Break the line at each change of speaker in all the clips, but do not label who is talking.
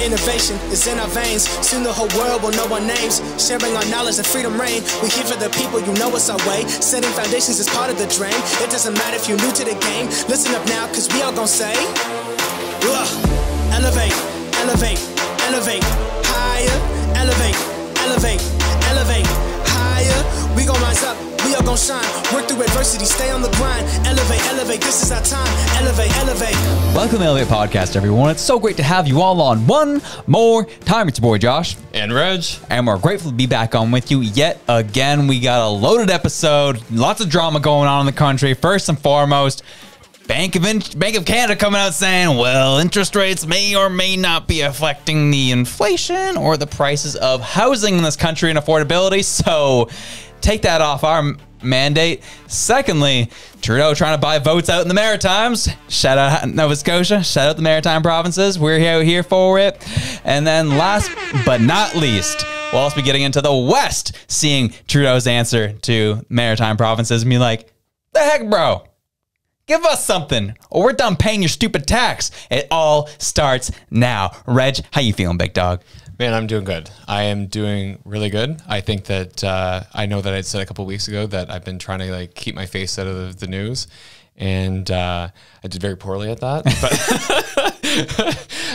Innovation is in our veins. Soon the whole world will know our names. Sharing our knowledge and freedom reign. We here for the people, you know it's our way. Setting foundations is part of the dream. It doesn't matter if you're new to the game. Listen up now, cause we all gon' say, elevate, elevate, elevate, higher, elevate, elevate, elevate, higher. We gon' rise up, we all gon' shine. Work through adversity, stay on the grind. Elevate, elevate, this is our time. Elevate, elevate.
Welcome to the Elevate Podcast, everyone. It's so great to have you all on one more time. It's your boy Josh.
And Reg.
And we're grateful to be back on with you yet again. We got a loaded episode, lots of drama going on in the country. First and foremost, Bank of Canada coming out saying, well, interest rates may or may not be affecting the inflation or the prices of housing in this country and affordability. So take that off our mandate. Secondly, Trudeau trying to buy votes out in the Maritimes. Shout out Nova Scotia. Shout out the Maritime provinces. We're here for it. And then last but not least, we'll also be getting into the West, seeing Trudeau's answer to Maritime provinces and be like, the heck, bro? Give us something, or we're done paying your stupid tax. It all starts now. Reg, how you feeling, big dog?
Man, I'm doing good. I am doing really good. I think that I know that I said a couple of weeks ago that I've been trying to like keep my face out of the news, and I did very poorly at that.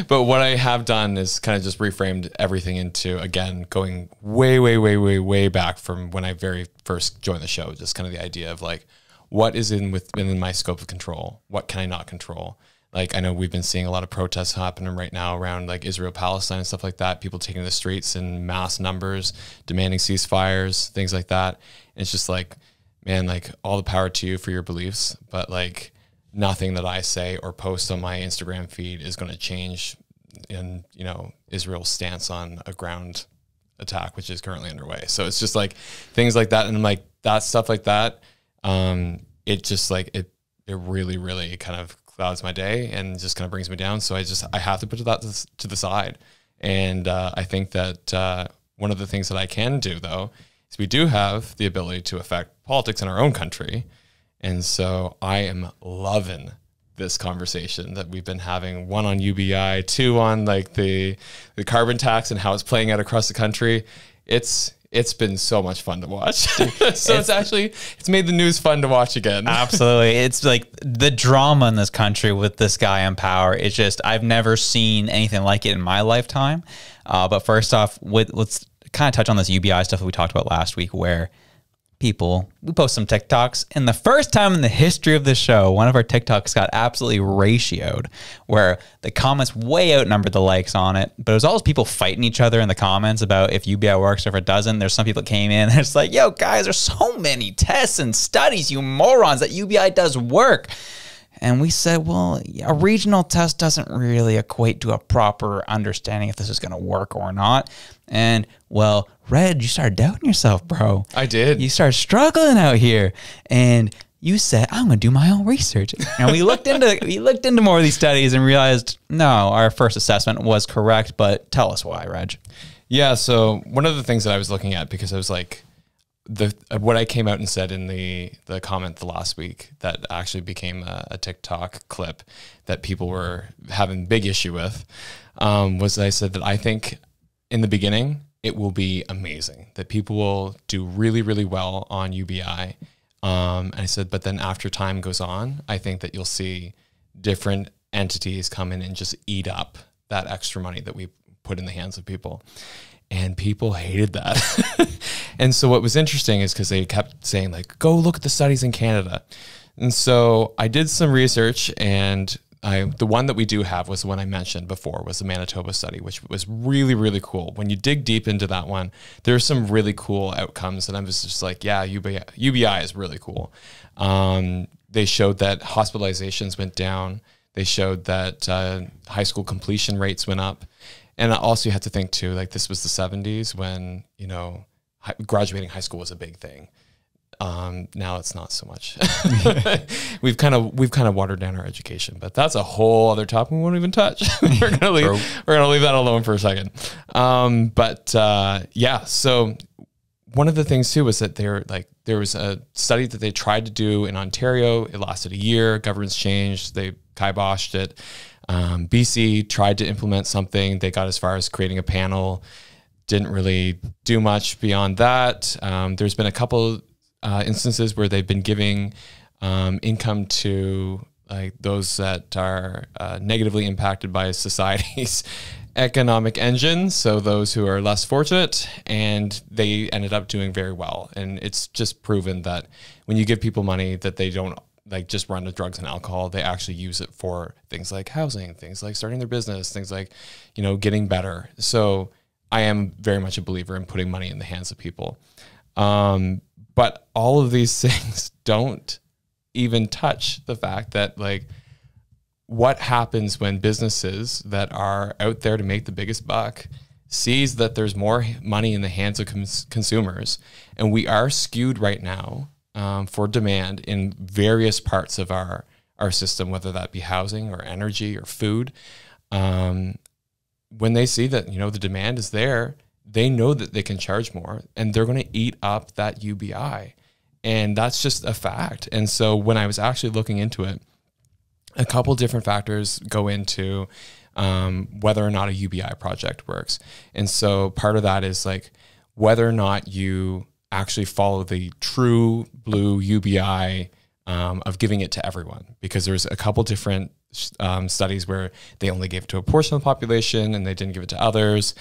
But what I have done is kind of just reframed everything into, again, going way back from when I very first joined the show. Just kind of the idea of like, what is within my scope of control? What can I not control? Like, I know we've been seeing a lot of protests happening right now around like Israel, Palestine and stuff like that. People taking the streets in mass numbers, demanding ceasefires, things like that. And it's just like, man, like all the power to you for your beliefs, but like nothing that I say or post on my Instagram feed is going to change in, you know, Israel's stance on a ground attack, which is currently underway. So it's just like things like that. And I'm like, that stuff like that, it just like, it really kind of clouds my day and just kind of brings me down. So I have to put that to the side. And I think that one of the things that I can do, though, is we do have the ability to affect politics in our own country. And so I am loving this conversation that we've been having, one on UBI, two on like the carbon tax and how it's playing out across the country. It's been so much fun to watch. So it's made the news fun to watch again.
Absolutely. It's like the drama in this country with this guy in power. It's just, I've never seen anything like it in my lifetime. But first off, let's kind of touch on this UBI stuff that we talked about last week, where we post some TikToks, and the first time in the history of the show, one of our TikToks got absolutely ratioed, where the comments way outnumbered the likes on it. But it was always people fighting each other in the comments about if UBI works or if it doesn't. There's some people that came in and it's like, yo, guys, there's so many tests and studies, you morons, that UBI does work. And we said, well, a regional test doesn't really equate to a proper understanding if this is going to work or not. And, well, Red, you started doubting yourself, bro.
I did.
You started struggling out here. And you said, I'm going to do my own research. And we looked into more of these studies and realized, no, our first assessment was correct. But tell us why, Reg.
Yeah, so one of the things that I was looking at, because I was like, what I came out and said in the comment the last week that actually became a TikTok clip that people were having big issue with, was I said that I think in the beginning it will be amazing, that people will do really well on UBI. And I said, but then after time goes on, I think that you'll see different entities come in and just eat up that extra money that we put in the hands of people. And people hated that. And so what was interesting is because they kept saying like, go look at the studies in Canada. And so I did some research, and the one that we do have was the one I mentioned before, was the Manitoba study, which was really cool. When you dig deep into that one, there's some really cool outcomes. And I was just like, yeah, UBI is really cool. They showed that hospitalizations went down. They showed that high school completion rates went up. And also you have to think too, like this was the 70s when, you know, graduating high school was a big thing. Now it's not so much. We've kind of watered down our education, but that's a whole other topic we won't even touch. We're gonna leave that alone for a second. Yeah. So one of the things too was that there was a study that they tried to do in Ontario. It lasted a year. Governments changed. They kiboshed it. BC tried to implement something. They got as far as creating a panel, didn't really do much beyond that. There's been a couple instances where they've been giving income to like those that are negatively impacted by society's economic engine, so those who are less fortunate, and they ended up doing very well. And it's just proven that when you give people money, that they don't like just run to drugs and alcohol. They actually use it for things like housing, things like starting their business, things like, you know, getting better. So I am very much a believer in putting money in the hands of people. But all of these things don't even touch the fact that like what happens when businesses that are out there to make the biggest buck sees that there's more money in the hands of consumers, and we are skewed right now for demand in various parts of our system, whether that be housing or energy or food. When they see that, you know, the demand is there, they know that they can charge more, and they're going to eat up that UBI. And that's just a fact. And so when I was actually looking into it, a couple different factors go into whether or not a UBI project works. And so part of that is like whether or not you actually follow the true blue UBI of giving it to everyone, because there's a couple different studies where they only gave it to a portion of the population and they didn't give it to others,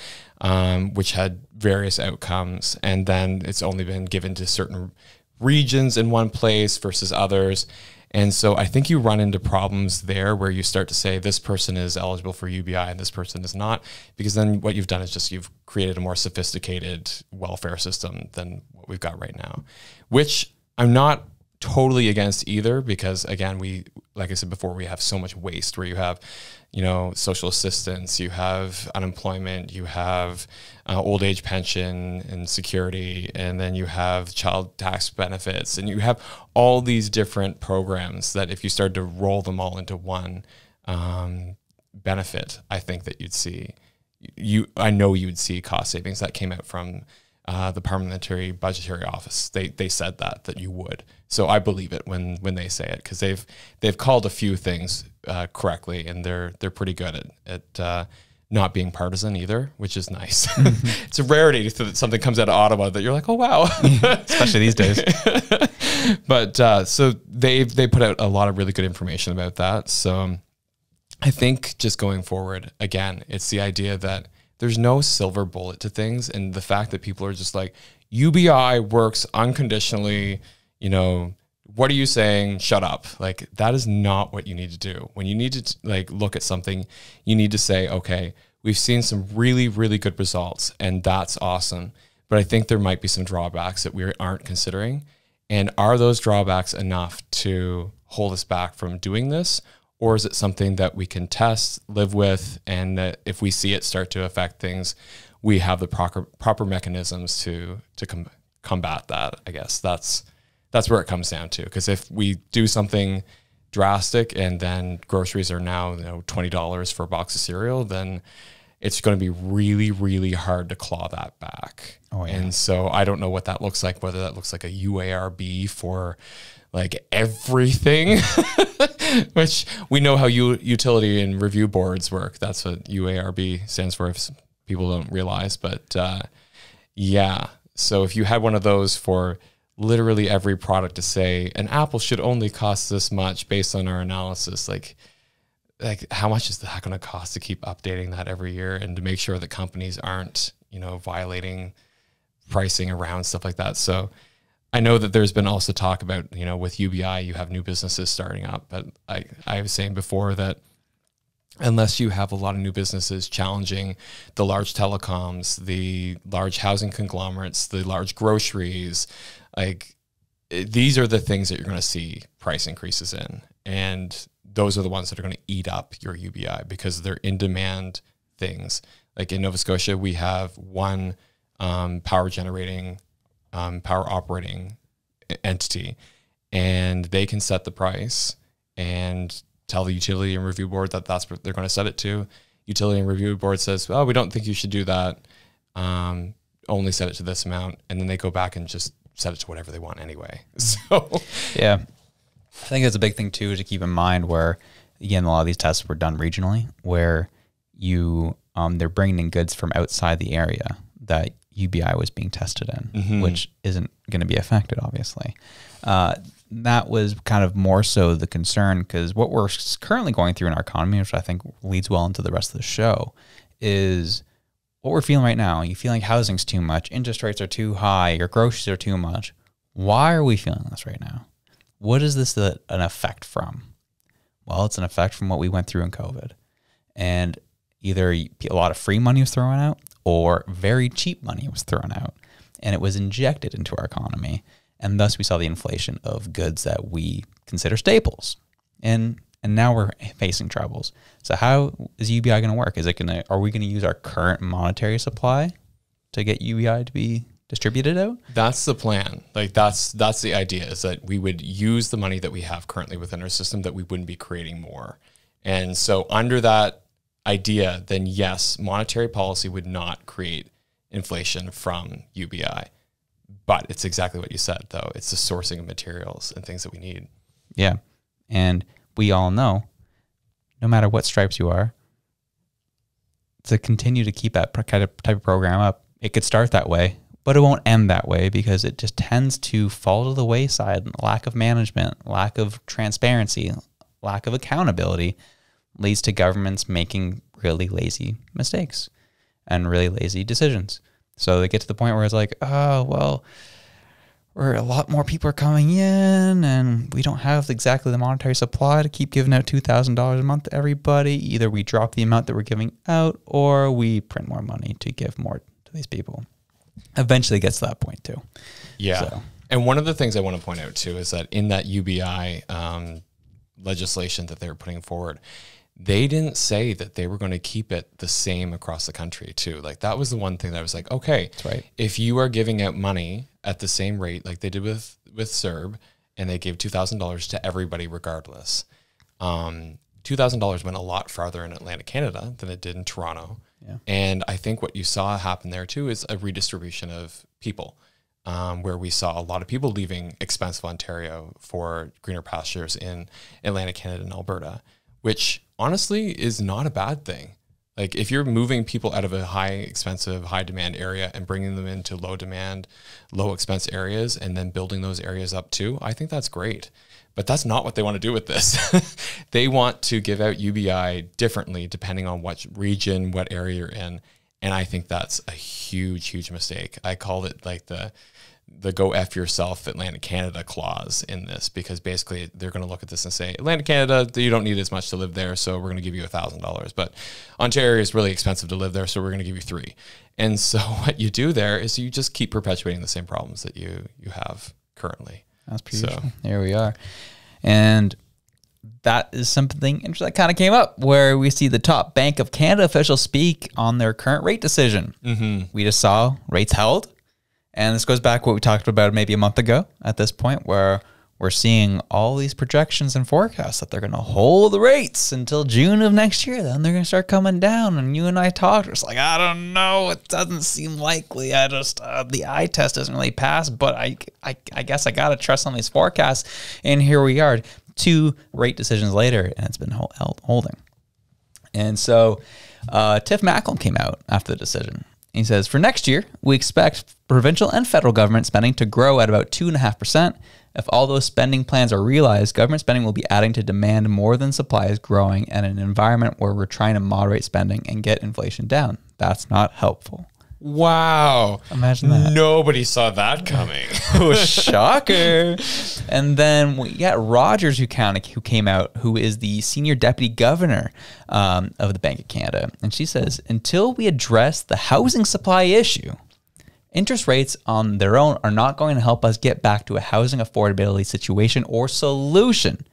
which had various outcomes. And then it's only been given to certain regions in one place versus others. And so I think you run into problems there where you start to say this person is eligible for UBI and this person is not, because then what you've done is just you've created a more sophisticated welfare system than what we've got right now, which I'm not totally against either, because again, we, like I said before, we have so much waste where you have, you know, social assistance, you have unemployment, you have old age pension and security, and then you have child tax benefits, and you have all these different programs that if you start to roll them all into one benefit, I think that you'd see, I know you'd see cost savings. That came out from the Parliamentary Budgetary Office. They said that you would. So I believe it when they say it, because they've called a few things correctly, and they're pretty good at not being partisan either, which is nice. It's a rarity that something comes out of Ottawa that you're like, oh wow,
especially these days.
But so they put out a lot of really good information about that. So I think just going forward, again, it's the idea that there's no silver bullet to things, and the fact that people are just like, UBI works unconditionally, you know, what are you saying? Shut up. Like, that is not what you need to do. When you need to like look at something, you need to say, okay, we've seen some really, really good results, and that's awesome. But I think there might be some drawbacks that we aren't considering. And are those drawbacks enough to hold us back from doing this? Or is it something that we can test, live with, and that if we see it start to affect things, we have the proper mechanisms to combat that? I guess that's where it comes down to. Because if we do something drastic and then groceries are now, you know, $20 for a box of cereal, then it's going to be really, really hard to claw that back.
Oh, yeah.
And so I don't know what that looks like, whether that looks like a UARB for like everything, which we know how utility and review boards work. That's what UARB stands for, if people don't realize. But yeah, so if you had one of those for literally every product to say an apple should only cost this much based on our analysis, like how much is that going to cost to keep updating that every year, and to make sure that companies aren't, you know, violating pricing around stuff like that? So I know that there's been also talk about, you know, with UBI, you have new businesses starting up, but I was saying before that unless you have a lot of new businesses challenging the large telecoms, the large housing conglomerates, the large groceries, like these are the things that you're going to see price increases in. And those are the ones that are going to eat up your UBI because they're in demand things. Like in Nova Scotia, we have one power operating entity, and they can set the price and tell the utility and review board that that's what they're going to set it to. Utility and review board says, oh, we don't think you should do that. Only set it to this amount. And then they go back and just set it to whatever they want anyway. So
yeah, I think that's a big thing too to keep in mind, where again, a lot of these tests were done regionally, where they're bringing in goods from outside the area that UBI was being tested in, which isn't going to be affected, obviously. That was kind of more so the concern, because what we're currently going through in our economy, which I think leads well into the rest of the show, is what we're feeling right now. You feel like housing's too much, interest rates are too high, your groceries are too much. Why are we feeling this right now? What is this an effect from? Well, it's an effect from what we went through in COVID. And either a lot of free money was thrown out or very cheap money was thrown out, and it was injected into our economy. And thus we saw the inflation of goods that we consider staples. And now we're facing troubles. So how is UBI going to work? Are we going to use our current monetary supply to get UBI to be distributed out?
That's the plan. Like that's the idea, is that we would use the money that we have currently within our system, that we wouldn't be creating more. And so under that idea, then yes, monetary policy would not create inflation from UBI. But it's exactly what you said, though. It's the sourcing of materials and things that we need.
Yeah. And we all know, no matter what stripes you are, to continue to keep that kind of type of program up, it could start that way, but it won't end that way, because it just tends to fall to the wayside. Lack of management, lack of transparency, lack of accountability leads to governments making really lazy mistakes and really lazy decisions. So they get to the point where it's like, oh, well, a lot more people are coming in and we don't have exactly the monetary supply to keep giving out $2,000 a month to everybody. Either we drop the amount that we're giving out or we print more money to give more to these people. Eventually it gets to that point too.
Yeah.
So.
And one of the things I want to point out too is that in that UBI legislation that they were putting forward, they didn't say that they were going to keep it the same across the country too. Like that was the one thing that I was like, okay,
that's right. If
you are giving out money at the same rate, like they did with CERB, and they gave $2,000 to everybody regardless. $2,000 went a lot farther in Atlantic Canada than it did in Toronto.
Yeah.
And I think what you saw happen there too is a redistribution of people, where we saw a lot of people leaving expensive Ontario for greener pastures in Atlantic Canada and Alberta, which honestly is not a bad thing. Like if you're moving people out of a high expensive, high demand area and bringing them into low demand, low expense areas, and then building those areas up too, I think that's great. But that's not what they want to do with this. They want to give out UBI differently depending on what region, what area you're in. And I think that's a huge, huge mistake. I call it like the go F yourself Atlantic Canada clause in this, because basically they're going to look at this and say, Atlantic Canada, you don't need as much to live there, so we're going to give you $1,000. But Ontario is really expensive to live there, so we're going to give you $3,000. And so what you do there is you just keep perpetuating the same problems that you have currently.
That's pretty so. There we are. And that is something interesting that kind of came up, where we see the top Bank of Canada officials speak on their current rate decision. We just saw rates held. And this goes back to what we talked about maybe a month ago at this point, where we're seeing all these projections and forecasts that they're going to hold the rates until June of next year. Then they're going to start coming down. And you and I talked. It's like, I don't know. It doesn't seem likely. I just, the eye test doesn't really pass. But I guess I got to trust on these forecasts. And here we are, 2 rate decisions later, and it's been holding. And so Tiff Macklem came out after the decision. He says, for next year, we expect provincial and federal government spending to grow at about 2.5%. If all those spending plans are realized, government spending will be adding to demand more than supply is growing, in an environment where we're trying to moderate spending and get inflation down. That's not helpful.
Wow.
Imagine that.
Nobody saw that coming.
Oh, shocker. And then we got Rogers, who came out, who is the senior deputy governor of the Bank of Canada. And she says, until we address the housing supply issue, interest rates on their own are not going to help us get back to a housing affordability situation or solution.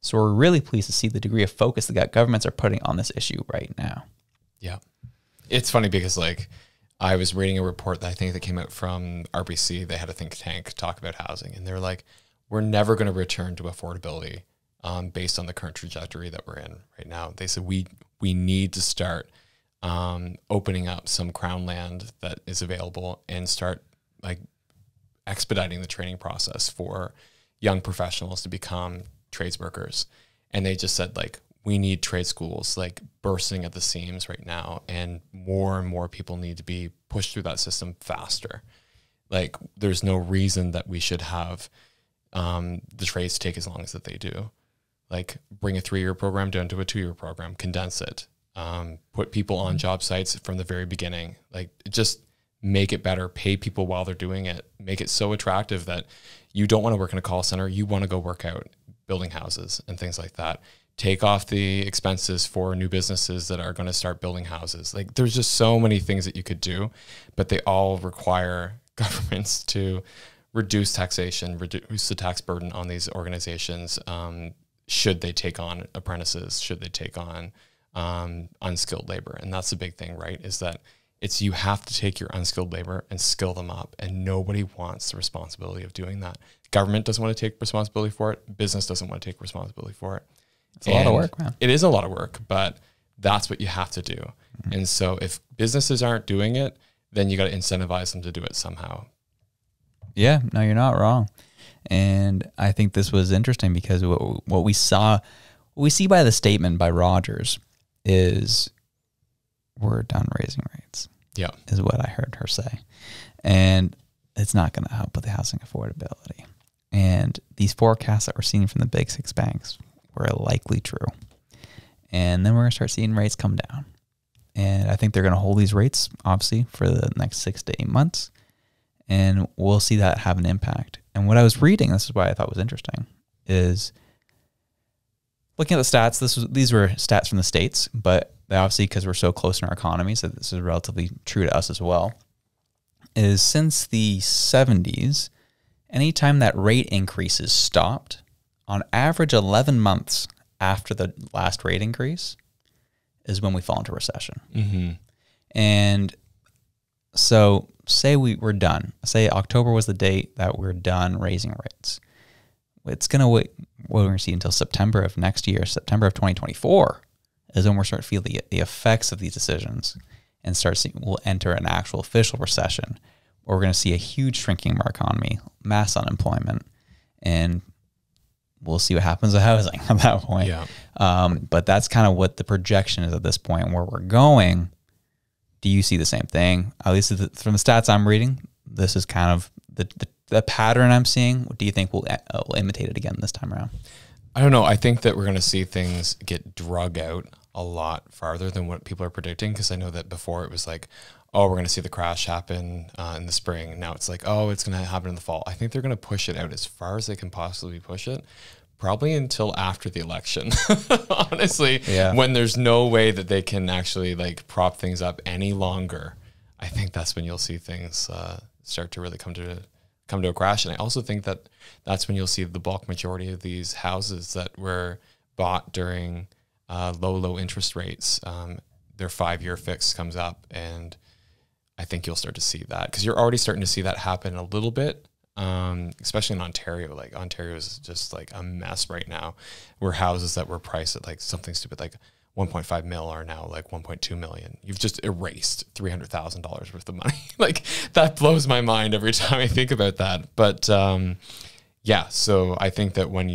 So we're really pleased to see the degree of focus that governments are putting on this issue right now.
Yeah. It's funny because like, I was reading a report that I think that came out from RBC. They had a think tank talk about housing, and they're like, we're never going to return to affordability based on the current trajectory that we're in right now. They said we need to start opening up some crown land that is available and start like expediting the training process for young professionals to become trades workers. And they just said like, we need trade schools like bursting at the seams right now, and more people need to be pushed through that system faster. Like, there's no reason that we should have the trades take as long as that they do. Like, bring a 3-year program down to a 2-year program, condense it, put people on job sites from the very beginning. Like, just make it better, pay people while they're doing it, make it so attractive that you don't want to work in a call center, you want to go work out building houses and things like that. Take off the expenses for new businesses that are going to start building houses. Like, there's just so many things that you could do, but they all require governments to reduce taxation, reduce the tax burden on these organizations. Should they take on apprentices? Should they take on unskilled labor? And that's the big thing, right? Is that you have to take your unskilled labor and skill them up, and nobody wants the responsibility of doing that. Government doesn't want to take responsibility for it. Business doesn't want to take responsibility for it.
It's a lot of work, man.
It is a lot of work, but that's what you have to do. Mm-hmm. And so if businesses aren't doing it, then you got to incentivize them to do it somehow.
Yeah, no, you're not wrong. And I think this was interesting because what we see by the statement by Rogers is we're done raising rates.
Yeah,
is what I heard her say. And it's not going to help with the housing affordability. And these forecasts that we're seeing from the big 6 banks were likely true. And then we're going to start seeing rates come down. And I think they're going to hold these rates, obviously, for the next 6 to 8 months. And we'll see that have an impact. And what I was reading, this is why I thought was interesting, is looking at the stats. These were stats from the States, but they obviously, because we're so close in our economy, so this is relatively true to us as well, is since the 70s, anytime that rate increases stopped, on average 11 months after the last rate increase is when we fall into recession. Mm-hmm. And so say we're done. Say October was the date that we're done raising rates. It's going to wait, we're going to see until September of next year, September of 2024, is when we're starting to feel the effects of these decisions and we'll enter an actual official recession. We're going to see a huge shrinking of our economy, mass unemployment, and we'll see what happens with housing at that point.
Yeah.
But that's kind of what the projection is at this point, where we're going. Do you see the same thing? At least from the stats I'm reading, this is kind of the pattern I'm seeing. Do you think we'll imitate it again this time around?
I don't know. I think that we're going to see things get drug out a lot farther than what people are predicting, because I know that before it was like, oh, we're going to see the crash happen in the spring. Now it's like, oh, it's going to happen in the fall. I think they're going to push it out as far as they can possibly push it, probably until after the election, honestly, when there's no way that they can actually like prop things up any longer. I think that's when you'll see things start to really come to a crash. And I also think that that's when you'll see the bulk majority of these houses that were bought during low interest rates, their 5-year fix comes up, and I think you'll start to see that, because you're already starting to see that happen a little bit, especially in Ontario. Like, Ontario is just like a mess right now, where houses that were priced at like something stupid like 1.5 mil are now like 1.2 million. You've just erased $300,000 worth of money. Like, that blows my mind every time I think about that. But yeah, so I think that when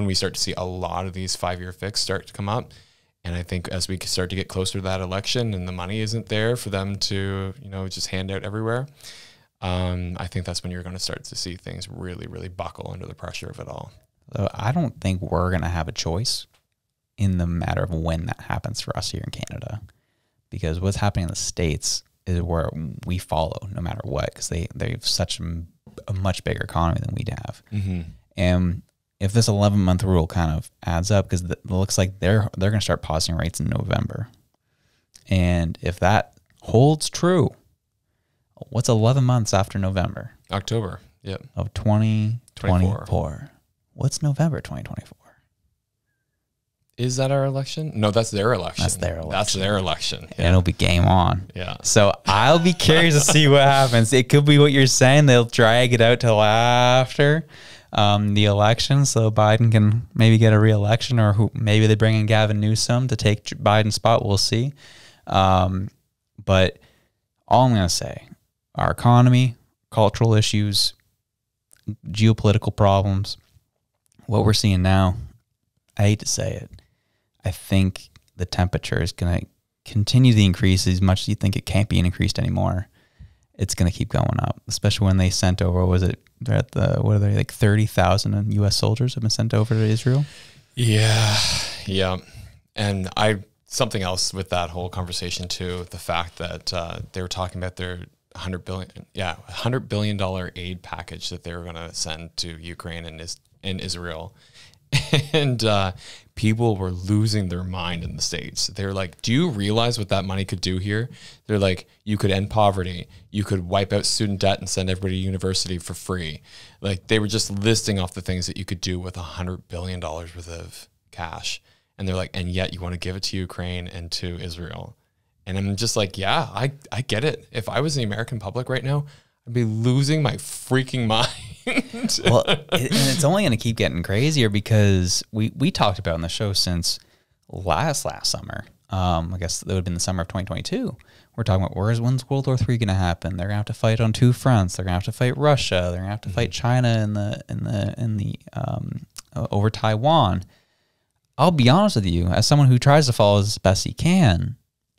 we start to see a lot of these 5-year fixes start to come up, and I think as we start to get closer to that election and the money isn't there for them to, just hand out everywhere, I think that's when you're going to start to see things really, really buckle under the pressure of it all.
So I don't think we're going to have a choice in the matter of when that happens for us here in Canada, because what's happening in the States is where we follow no matter what, because they have such a much bigger economy than we have. Mm-hmm. And if this 11-month rule kind of adds up, because it looks like they're going to start pausing rates in November, and if that holds true, what's 11 months after November?
October,
of 2024. What's November 2024?
Is that our election? No, that's their election.
That's their election.
Yeah.
And it'll be game on.
Yeah.
So I'll be curious to see what happens. It could be what you're saying. They'll drag it out till after the election, so Biden can maybe get a re-election, or maybe they bring in Gavin Newsom to take Biden's spot. We'll see. But all I'm going to say, our economy, cultural issues, geopolitical problems, what we're seeing now, I hate to say it, I think the temperature is going to continue to increase as much as you think it can't be increased anymore. It's going to keep going up, especially when they sent over, they're at what are they, like 30,000 U.S. soldiers have been sent over to Israel? Yeah.
And something else with that whole conversation too, the fact that they were talking about their $100 billion aid package that they were going to send to Ukraine and Israel. And people were losing their mind in the States. They were like, do you realize what that money could do here? They're like, you could end poverty. You could wipe out student debt and send everybody to university for free. Like, they were just listing off the things that you could do with $100 billion worth of cash. And they're like, and yet you want to give it to Ukraine and to Israel. And I'm just like, yeah, I get it. If I was in the American public right now, I'd be losing my freaking mind.
Well, and it's only going to keep getting crazier because we talked about on the show since last summer. I guess that would have been the summer of 2022. We're talking about when's World War III going to happen? They're going to have to fight on two fronts. They're going to have to fight Russia. They're going to have to fight China in the over Taiwan. I'll be honest with you, as someone who tries to follow as best he can,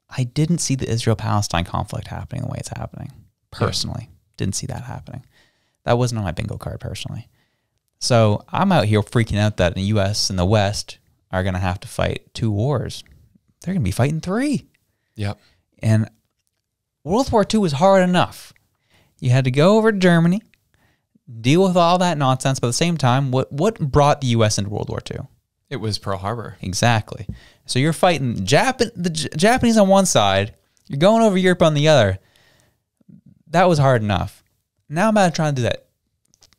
I didn't see the Israel-Palestine conflict happening the way it's happening. Personally, didn't see that happening. That wasn't on my bingo card personally. So I'm out here freaking out that the U.S. and the West are going to have to fight two wars. They're going to be fighting three.
Yep.
And World War II was hard enough. You had to go over to Germany, deal with all that nonsense, but at the same time, what brought the U.S. into World War II?
It was Pearl Harbor.
Exactly. So you're fighting the Japanese on one side, you're going over Europe on the other. That was hard enough. Now I'm about to try to do that.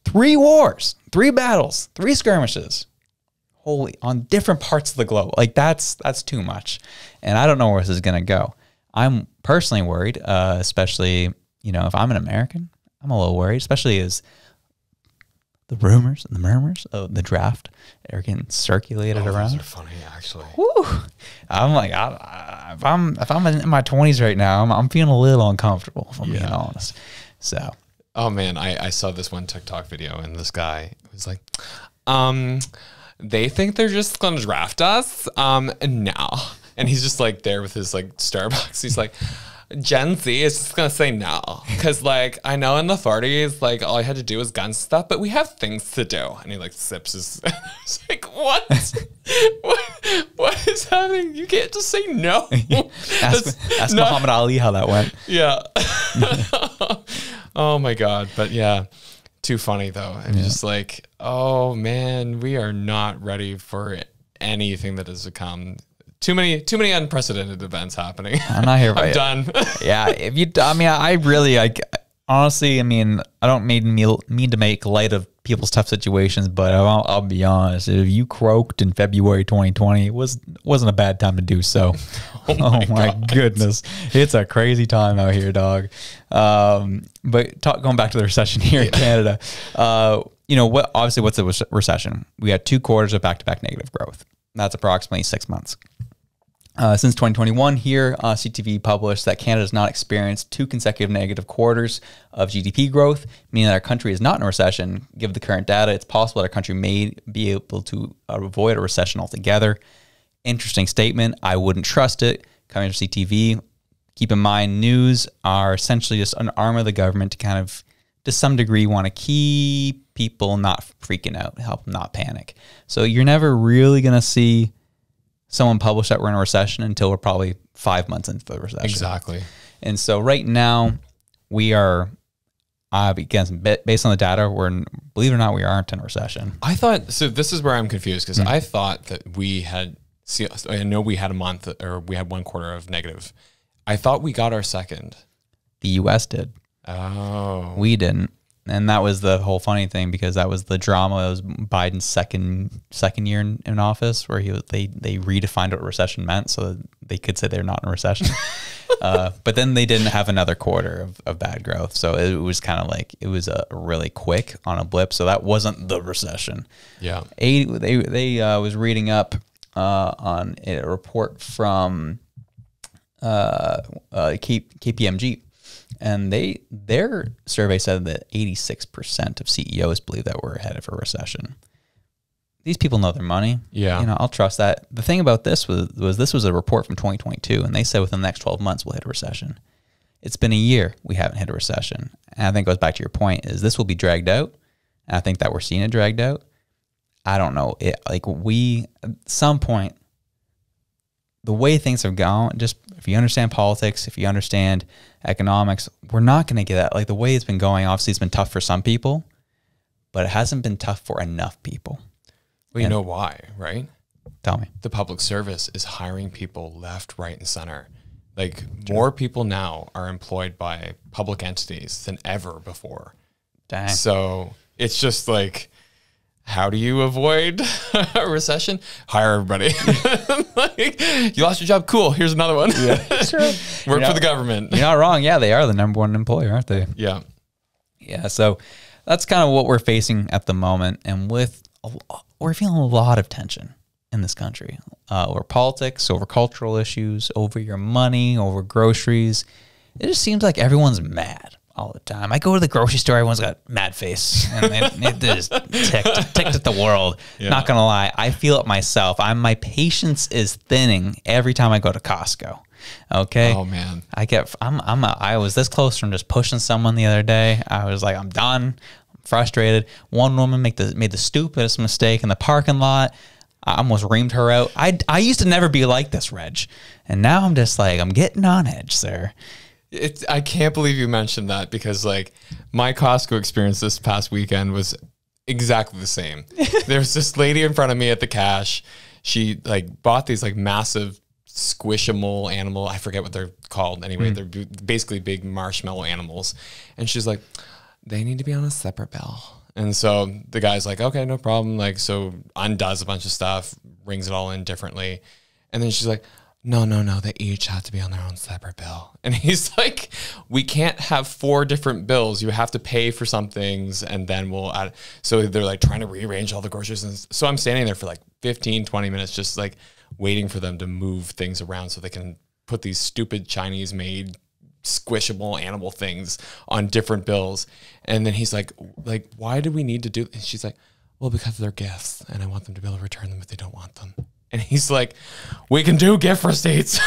3 wars, 3 battles, 3 skirmishes. Holy, on different parts of the globe. Like that's too much. And I don't know where this is going to go. I'm personally worried, especially, if I'm an American, I'm a little worried, especially as the rumors and the murmurs of the draft are getting circulated around.
Those are funny, actually.
Woo. I'm like, if I'm in my 20s right now, I'm feeling a little uncomfortable, if I'm being honest. So.
Oh man, I saw this one TikTok video and this guy was like, they think they're just gonna draft us now. And he's just like there with his like Starbucks. He's like, Gen Z is just gonna say no. Cause like I know in the 40s, like all I had to do was gun stuff, but we have things to do. And he like sips his it's like, what? What is happening? You can't just say no.
ask Muhammad Ali how that went.
Yeah. Oh my God. But yeah, too funny though. I'm just like, oh man, we are not ready for anything that has to come. Too many unprecedented events happening.
I'm not here.
I'm done.
Yeah. Honestly, I don't mean to make light of people's tough situations, but I'll be honest. If you croaked in February 2020, it wasn't a bad time to do so. Oh my goodness. It's a crazy time out here, dog. But going back to the recession here in Canada, what's a recession? We had 2 quarters of back-to-back negative growth. That's approximately 6 months. Since 2021 here, CTV published that Canada has not experienced 2 consecutive negative quarters of GDP growth, meaning that our country is not in a recession. Given the current data, it's possible that our country may be able to avoid a recession altogether. Interesting statement. I wouldn't trust it. Coming from CTV, keep in mind news are essentially just an arm of the government to kind of, to some degree, want to keep people not freaking out, help them not panic. So you're never really going to see someone publish that we're in a recession until we're probably 5 months into the recession.
Exactly.
And so right now we are, again, based on the data, believe it or not, we aren't in a recession.
I thought, so this is where I'm confused because I thought that we had, I know we had a month or we had 1 quarter of negative. I thought we got our second.
The U.S. did.
Oh.
We didn't. And that was the whole funny thing because that was the drama. It was Biden's second year in office where they redefined what recession meant so that they could say they're not in a recession. But then they didn't have another quarter of bad growth. So it was kind of like it was a really quick on a blip. So that wasn't the recession. Yeah. They was reading up on a report from KPMG. And their survey said that 86% of CEOs believe that we're headed for a recession. these people know their money.
Yeah.
You know, I'll trust that. The thing about this was this was a report from 2022, and they said within the next 12 months we'll hit a recession. It's been a year we haven't hit a recession. And I think it goes back to your point, is this will be dragged out. And I think that we're seeing it dragged out. I don't know. At some point, the way things have gone, just if you understand politics, if you understand economics, we're not going to get that. Like the way it's been going, obviously it's been tough for some people, but it hasn't been tough for enough people.
Well, you know why, right?
Tell me.
The public service is hiring people left, right, and center. Like more people now are employed by public entities than ever before.
Dang.
So it's just like, how do you avoid a recession? Hire everybody. Like, you lost your job. Cool. Here's another one. Yeah,
sure.
Work for the government.
You're not wrong. Yeah, they are the number one employer, aren't they?
Yeah.
Yeah. So that's kind of what we're facing at the moment. And we're feeling a lot of tension in this country over politics, over cultural issues, over your money, over groceries. It just seems like everyone's mad all the time. I go to the grocery store, everyone's got mad face, and they're just ticked at the world. Yeah. Not gonna lie, I feel it myself. My patience is thinning every time I go to Costco. Okay.
Oh man,
I was this close from just pushing someone the other day. I was like, I'm done. I'm frustrated. One woman made the stupidest mistake in the parking lot. I almost reamed her out. I used to never be like this, Reg, and now I'm just like, I'm getting on edge, sir.
I can't believe you mentioned that, because like my Costco experience this past weekend was exactly the same. There's this lady in front of me at the cash. She like bought these like massive squishable animal. I forget what they're called. Anyway, they're basically big marshmallow animals. And she's like, they need to be on a separate bill. And so the guy's like, okay, no problem. Like, so undoes a bunch of stuff, rings it all in differently. And then she's like, no, they each have to be on their own separate bill. And he's like, we can't have 4 different bills. You have to pay for some things and then we'll add. So they're like trying to rearrange all the groceries. And so I'm standing there for like 15, 20 minutes, just like waiting for them to move things around so they can put these stupid Chinese made squishable animal things on different bills. And then he's like, why do we need to do? And she's like, well, because they're gifts and I want them to be able to return them if they don't want them. And he's like, we can do gift receipts.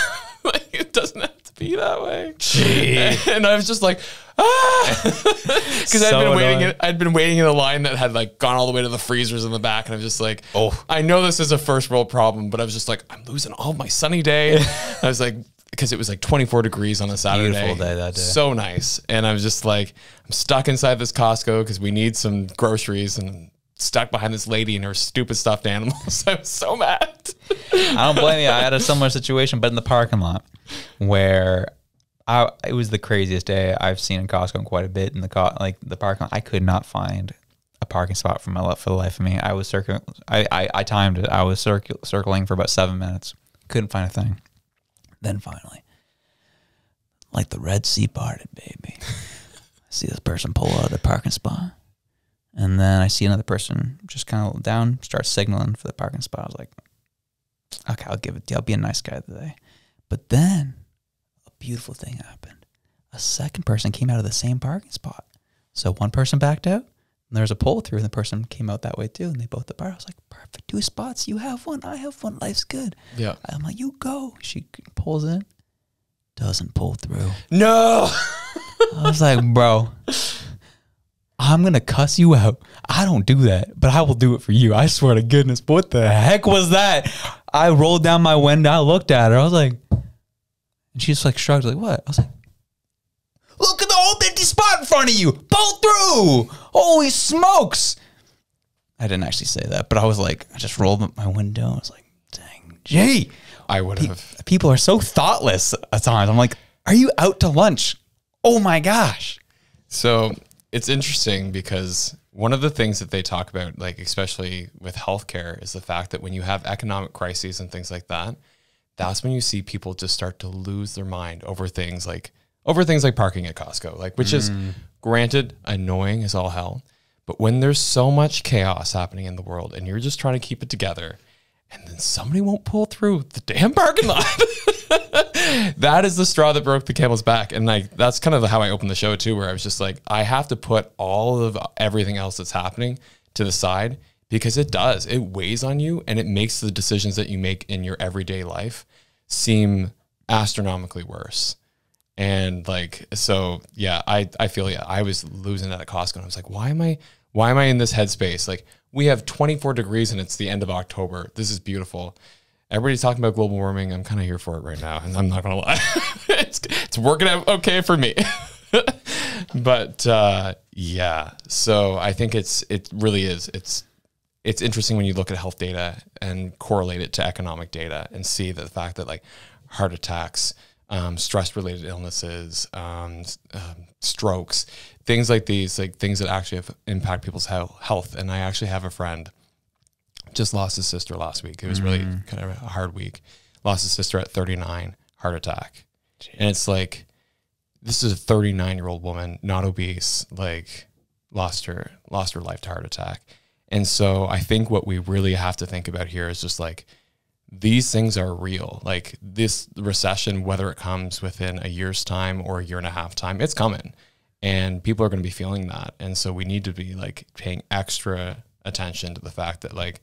Like, it doesn't have to be that way.
Gee.
And I was just like, because I'd been waiting in a line that had like gone all the way to the freezers in the back. And I was just like, oh, I know this is a first world problem, but I was just like, I'm losing all my sunny day. I was like, because it was like 24 degrees on a Saturday.
Beautiful day that day.
So nice. And I was just like, I'm stuck inside this Costco because we need some groceries, and stuck behind this lady and her stupid stuffed animals. I was so mad.
I don't blame you. I had a similar situation, but in the parking lot, where it was the craziest day I've seen in Costco quite a bit. In the parking lot, I could not find a parking spot for the life of me. I was circling. I timed it. I was circling for about 7 minutes. Couldn't find a thing. Then finally, like the Red Sea parted, baby. I see this person pull out of the parking spot. And then I see another person just kind of down, start signaling for the parking spot. I was like, okay, I'll give it to you. I'll be a nice guy today. But then a beautiful thing happened. A second person came out of the same parking spot. So one person backed out, and there was a pull through, and the person came out that way too, and they both departed. I was like, perfect, 2 spots. You have one, I have one. Life's good.
Yeah.
I'm like, you go. She pulls in, doesn't pull through.
No.
I was like, bro, I'm going to cuss you out. I don't do that, but I will do it for you. I swear to goodness. But what the heck was that? I rolled down my window. I looked at her. I was like, and she just like shrugged, like, what? I was like, look at the whole empty spot in front of you. Pull through. Holy smokes. I didn't actually say that, but I was like, I just rolled up my window. I was like, dang, gee.
I would have.
People are so thoughtless at times. I'm like, are you out to lunch? Oh my gosh.
So it's interesting because one of the things that they talk about, like especially with healthcare, is the fact that when you have economic crises and things like that, that's when you see people just start to lose their mind over things like parking at Costco, like, which is granted annoying as all hell. But when there's so much chaos happening in the world and you're just trying to keep it together, and then somebody won't pull through the damn parking lot. That is the straw that broke the camel's back. And like, that's kind of how I opened the show too, where I was just like, I have to put all of everything else that's happening to the side because it does. It weighs on you, and it makes the decisions that you make in your everyday life seem astronomically worse. And like, so yeah, I feel, yeah, I was losing that at Costco, and I was like, why am I in this headspace? Like, we have 24 degrees and it's the end of October. This is beautiful. Everybody's talking about global warming. I'm kind of here for it right now, and I'm not gonna lie. it's working out okay for me. But yeah, so I think it really is. It's interesting when you look at health data and correlate it to economic data and see the fact that like heart attacks, stress-related illnesses, strokes, things like these, like things that actually impact people's health. And I actually have a friend just lost his sister last week. It was really kind of a hard week. Lost his sister at 39, heart attack. Jeez. And it's like, this is a 39-year-old woman, not obese, like lost her life to heart attack. And so I think what we really have to think about here is just like, these things are real. Like this recession, whether it comes within a year's time or a year and a half time, it's coming, and people are going to be feeling that. And so we need to be like paying extra attention to the fact that like,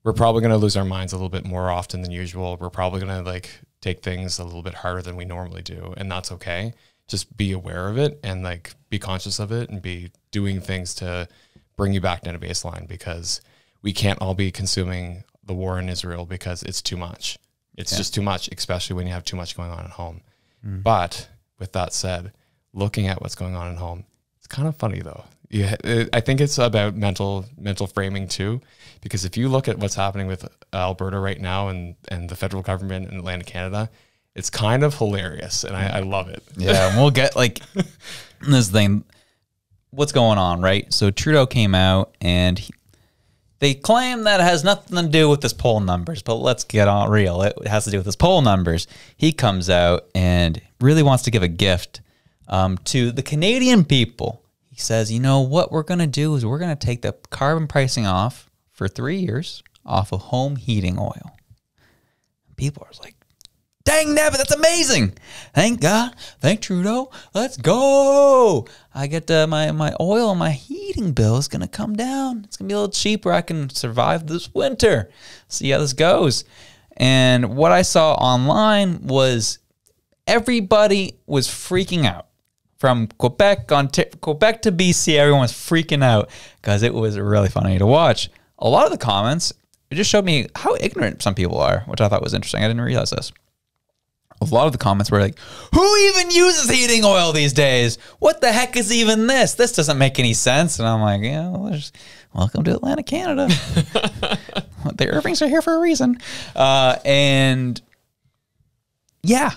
we're probably going to lose our minds a little bit more often than usual. We're probably going to like take things a little bit harder than we normally do. And that's okay. Just be aware of it and like be conscious of it and be doing things to bring you back down to baseline, because we can't all be consuming the war in Israel because it's too much. It's just too much, especially when you have too much going on at home. But with that said, looking at what's going on at home, it's kind of funny though. Yeah, I think it's about mental framing too, because if you look at what's happening with Alberta right now and the federal government and Atlantic Canada, it's kind of hilarious, and I love it.
Yeah, and we'll get like this thing. What's going on, right? So Trudeau came out and they claim that it has nothing to do with this poll numbers, but let's get on real. It has to do with his poll numbers. He comes out and really wants to give a gift to the Canadian people. He says, you know, what we're going to do is we're going to take the carbon pricing off for 3 years off of home heating oil. People are like, dang nabbit, that's amazing. Thank God. Thank Trudeau. Let's go. I get my oil and my heating bill is going to come down. It's going to be a little cheaper. I can survive this winter. See how this goes. And what I saw online was everybody was freaking out. From Quebec to BC, everyone was freaking out because it was really funny to watch. A lot of the comments, it just showed me how ignorant some people are, which I thought was interesting. I didn't realize this. A lot of the comments were like, who even uses heating oil these days? What the heck is even this? This doesn't make any sense. And I'm like, yeah, well, welcome to Atlantic Canada. The Irvings are here for a reason. And yeah,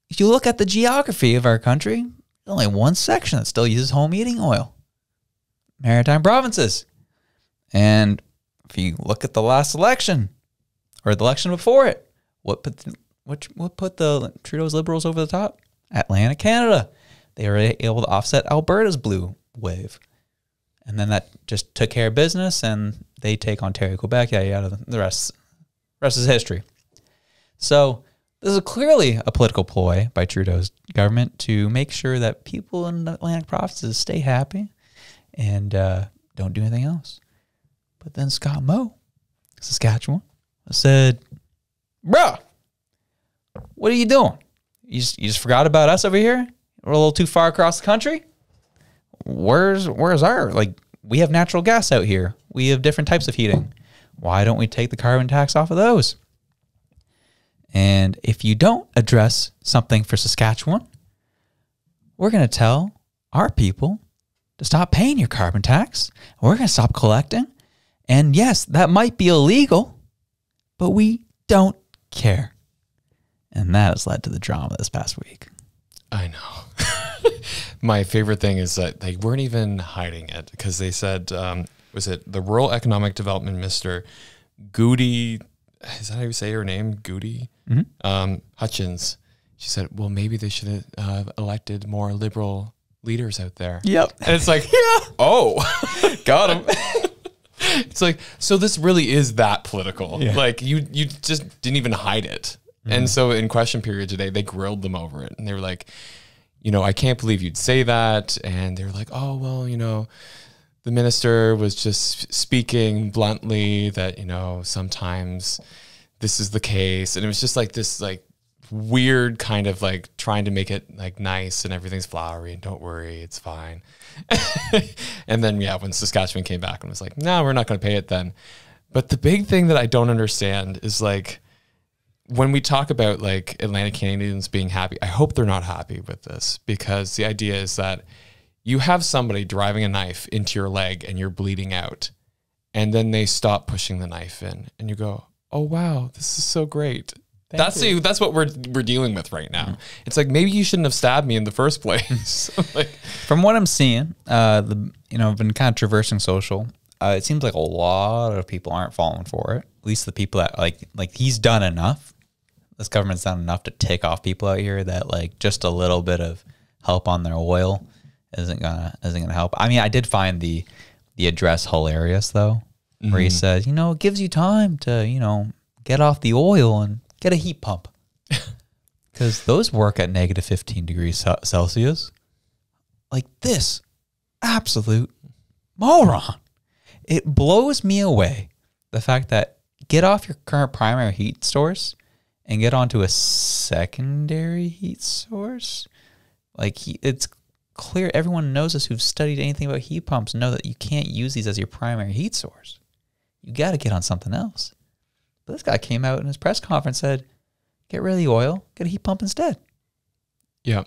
if you look at the geography of our country, there's only one section that still uses home heating oil. Maritime provinces. And if you look at the last election, or the election before it, what put the Trudeau's Liberals over the top? Atlantic Canada. They were able to offset Alberta's blue wave. And then that just took care of business, and they take Ontario, Quebec, the rest is history. So this is clearly a political ploy by Trudeau's government to make sure that people in the Atlantic provinces stay happy and don't do anything else. But then Scott Moe, Saskatchewan, said, bruh, what are you doing? You just forgot about us over here? We're a little too far across the country? Where's our, like, we have natural gas out here. We have different types of heating. Why don't we take the carbon tax off of those? And if you don't address something for Saskatchewan, we're going to tell our people to stop paying your carbon tax. We're going to stop collecting. And yes, that might be illegal, but we don't care. And that has led to the drama this past week.
I know. My favorite thing is that they weren't even hiding it, because they said, was it the Rural Economic Development Minister, Goody, is that how you say her name? Goody? Hutchins. She said, well, maybe they should have elected more liberal leaders out there.
Yep.
And it's like, yeah. Oh, got him. It's like, so this really is that political. Yeah. Like you just didn't even hide it. And so in question period today, they grilled them over it. And they were like, you know, I can't believe you'd say that. And they were like, oh, well, you know, the minister was just speaking bluntly that, you know, sometimes this is the case. And it was just like this like weird kind of like trying to make it like nice and everything's flowery and don't worry, it's fine. And then, yeah, when Saskatchewan came back and was like, no, we're not going to pay it then. But the big thing that I don't understand is like, when we talk about like Atlantic Canadians being happy, I hope they're not happy with this, because the idea is that you have somebody driving a knife into your leg and you're bleeding out, and then they stop pushing the knife in and you go, oh, wow, this is so great. That's what we're dealing with right now. It's like, maybe you shouldn't have stabbed me in the first place. Like,
from what I'm seeing, I've been kind of traversing social. It seems like a lot of people aren't falling for it. At least the people that like he's done enough. This government's done enough to tick off people out here that like just a little bit of help on their oil isn't gonna help. I mean, I did find the address hilarious though, where he says, it gives you time to get off the oil and get a heat pump, because those work at negative 15 degrees Celsius. Like, this absolute moron. It blows me away, the fact that get off your current primary heat source and get onto a secondary heat source. Like, it's clear, everyone knows this who've studied anything about heat pumps know that you can't use these as your primary heat source. You got to get on something else. But this guy came out in his press conference and said, get rid of the oil, get a heat pump instead.
Yeah.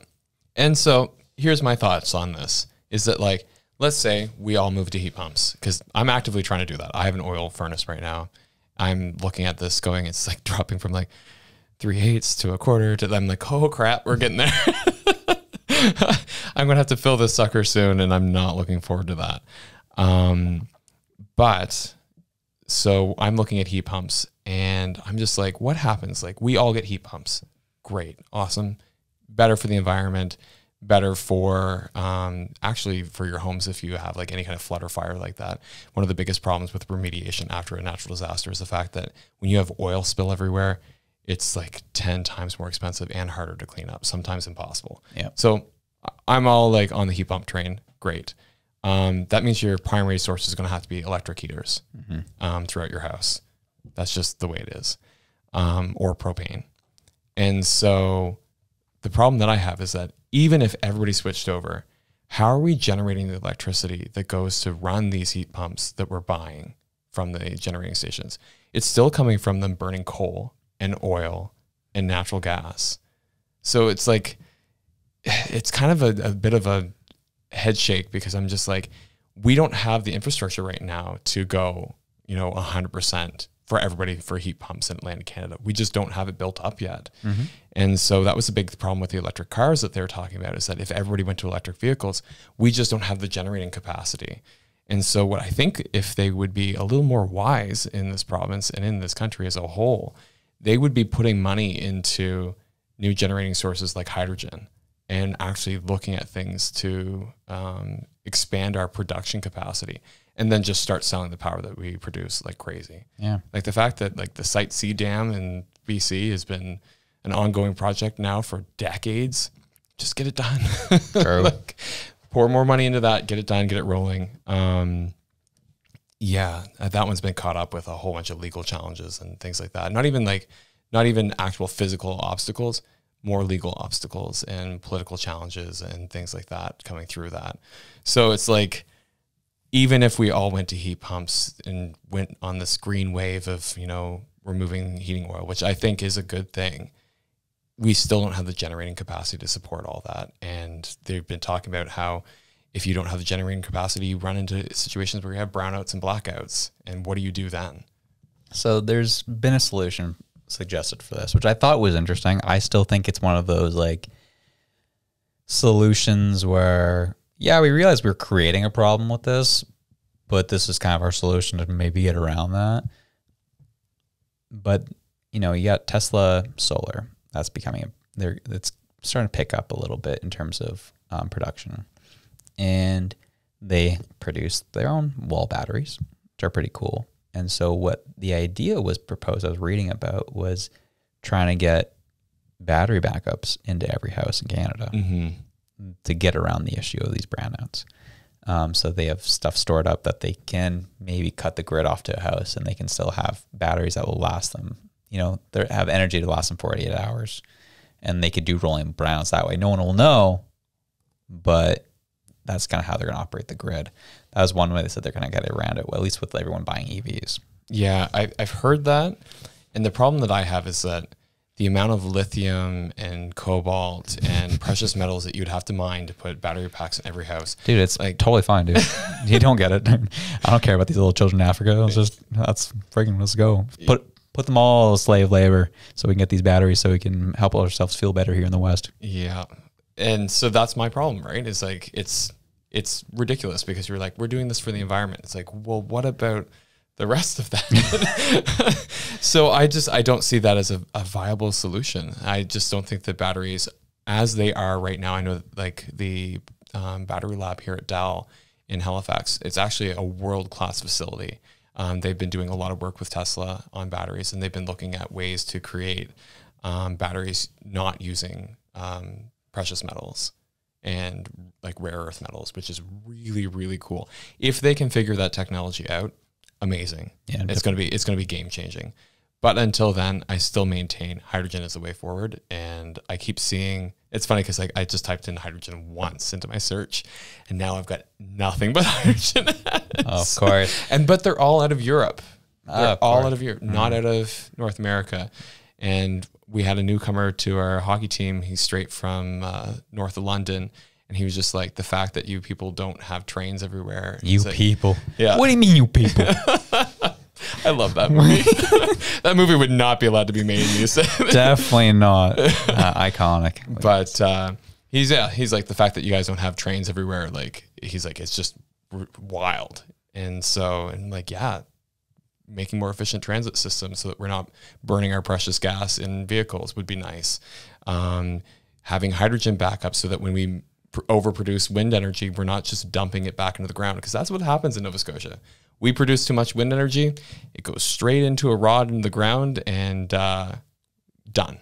And so here's my thoughts on this, is that like, let's say we all move to heat pumps, because I'm actively trying to do that. I have an oil furnace right now. I'm looking at this going, it's like dropping from like 3/8 to a quarter to, I'm like, oh crap, we're getting there. I'm going to have to fill this sucker soon, and I'm not looking forward to that. But so I'm looking at heat pumps, and I'm just like, what happens? Like, we all get heat pumps. Great. Awesome. Better for the environment, better for actually for your homes if you have like any kind of flood or fire like that. One of the biggest problems with remediation after a natural disaster is the fact that when you have oil spill everywhere, it's like 10 times more expensive and harder to clean up, sometimes impossible.
Yeah.
So I'm all like on the heat pump train. Great. That means your primary source is going to have to be electric heaters throughout your house. That's just the way it is. Or propane. And so the problem that I have is that even if everybody switched over, how are we generating the electricity that goes to run these heat pumps that we're buying from the generating stations? It's still coming from them burning coal and oil and natural gas. So it's like, it's kind of a bit of a head shake, because I'm just like, we don't have the infrastructure right now to go, 100% for everybody for heat pumps in Atlantic Canada. We just don't have it built up yet. And so that was a big problem with the electric cars that they're talking about, is that if everybody went to electric vehicles, we just don't have the generating capacity. And so what I think, if they would be a little more wise in this province and in this country as a whole, they would be putting money into new generating sources like hydrogen, and actually looking at things to expand our production capacity, and then just start selling the power that we produce like crazy.
Yeah.
Like the fact that like the Site C dam in BC has been an ongoing project now for decades. Just get it done.
True.
Like, pour more money into that, get it done, get it rolling. Yeah, that one's been caught up with a whole bunch of legal challenges and things like that. Not even actual physical obstacles, more legal obstacles and political challenges and things like that coming through that. So it's like, even if we all went to heat pumps and went on this green wave of, removing heating oil, which I think is a good thing, we still don't have the generating capacity to support all that. And they've been talking about how if you don't have the generating capacity, you run into situations where you have brownouts and blackouts. And what do you do then?
So there's been a solution suggested for this, which I thought was interesting. I still think it's one of those like solutions where, yeah, we realize we're creating a problem with this, but this is kind of our solution to maybe get around that. But, you got Tesla solar. That's it's starting to pick up a little bit in terms of production. And they produce their own wall batteries, which are pretty cool. And so what the idea was proposed, I was reading about, was trying to get battery backups into every house in Canada to get around the issue of these brownouts. So they have stuff stored up that they can maybe cut the grid off to a house, and they can still have batteries that will last them, they have energy to last them 48 hours, and they could do rolling brownouts that way. No one will know, but that's kind of how they're going to operate the grid. That was one way they said they're going to get around it, at least with everyone buying EVs.
Yeah, I've heard that. And the problem that I have is that the amount of lithium and cobalt and precious metals that you'd have to mine to put battery packs in every house.
Dude, it's like totally fine, dude. You don't get it. I don't care about these little children in Africa. It's just, that's freaking, let's go. Put them all as slave labor so we can get these batteries so we can help ourselves feel better here in the West.
Yeah. And so that's my problem, right? It's like, it's ridiculous because you're like, we're doing this for the environment. It's like, well, what about the rest of that? So I don't see that as a viable solution. I just don't think that batteries as they are right now, I know like the battery lab here at Dow in Halifax, it's actually a world-class facility. They've been doing a lot of work with Tesla on batteries, and they've been looking at ways to create batteries not using precious metals and like rare earth metals, which is really, really cool. If they can figure that technology out, amazing. Yeah, it's going to be game changing. But until then, I still maintain hydrogen is the way forward. And I keep seeing, it's funny because like I just typed in hydrogen once into my search, and now I've got nothing but hydrogen ads.
Oh, of course.
But they're all out of Europe. They're all out of Europe, not out of North America. And we had a newcomer to our hockey team. He's straight from north of London. And he was just like, the fact that you people don't have trains everywhere.
You
like,
people.
Yeah.
What do you mean, you people?
I love that movie. That movie would not be allowed to be made in these.
Definitely not. Iconic.
But he's like, the fact that you guys don't have trains everywhere, like, he's like, it's just wild. And so, and like, yeah, making more efficient transit systems so that we're not burning our precious gas in vehicles would be nice. Having hydrogen backup so that when we overproduce wind energy, we're not just dumping it back into the ground, because that's what happens in Nova Scotia. We produce too much wind energy, it goes straight into a rod in the ground and done,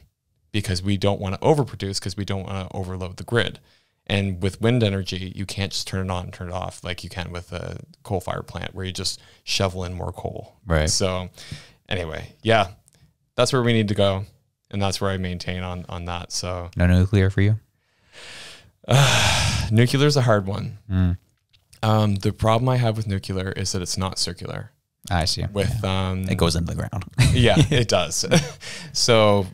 because we don't want to overproduce, because we don't want to overload the grid. And with wind energy, you can't just turn it on and turn it off like you can with a coal-fired plant where you just shovel in more coal. Right. So anyway, yeah, that's where we need to go. And that's where I maintain on that. So
no nuclear for you?
Nuclear is a hard one. The problem I have with nuclear is that it's not circular.
I see. It goes into the ground.
Yeah, it does. So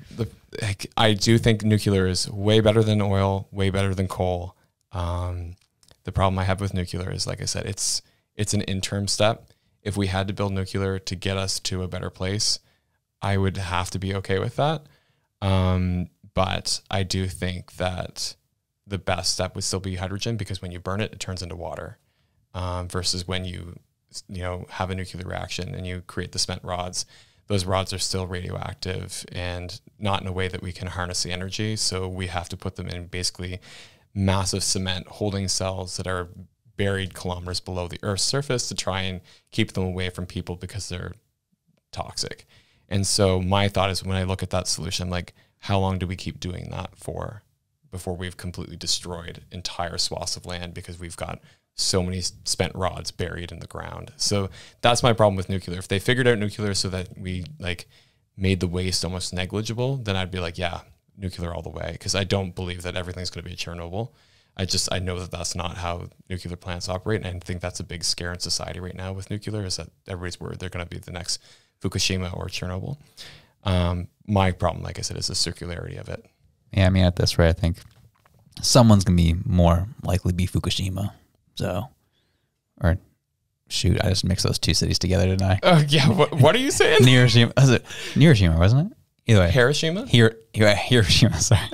I do think nuclear is way better than oil, way better than coal. The problem I have with nuclear is, like I said, it's an interim step. If we had to build nuclear to get us to a better place, I would have to be okay with that. But I do think that the best step would still be hydrogen, because when you burn it, it turns into water, versus when you have a nuclear reaction and you create the spent rods. Those rods are still radioactive and not in a way that we can harness the energy. So we have to put them in basically massive cement holding cells that are buried kilometers below the Earth's surface to try and keep them away from people because they're toxic. And so my thought is, when I look at that solution, like, how long do we keep doing that for before we've completely destroyed entire swaths of land because we've got so many spent rods buried in the ground? So that's my problem with nuclear. If they figured out nuclear so that we like made the waste almost negligible, then I'd be like, yeah, nuclear all the way. Because I don't believe that everything's going to be a Chernobyl. I know that that's not how nuclear plants operate. And I think that's a big scare in society right now with nuclear, is that everybody's worried they're going to be the next Fukushima or Chernobyl. My problem, like I said, is the circularity of it.
Yeah, I mean, at this rate, I think someone's going to be more likely to be Fukushima. So, or shoot, I just mixed those two cities together, didn't I?
Oh, yeah. What are you saying?
Hiroshima. Was it Hiroshima, wasn't it? Either way.
Hiroshima?
Hiroshima, sorry.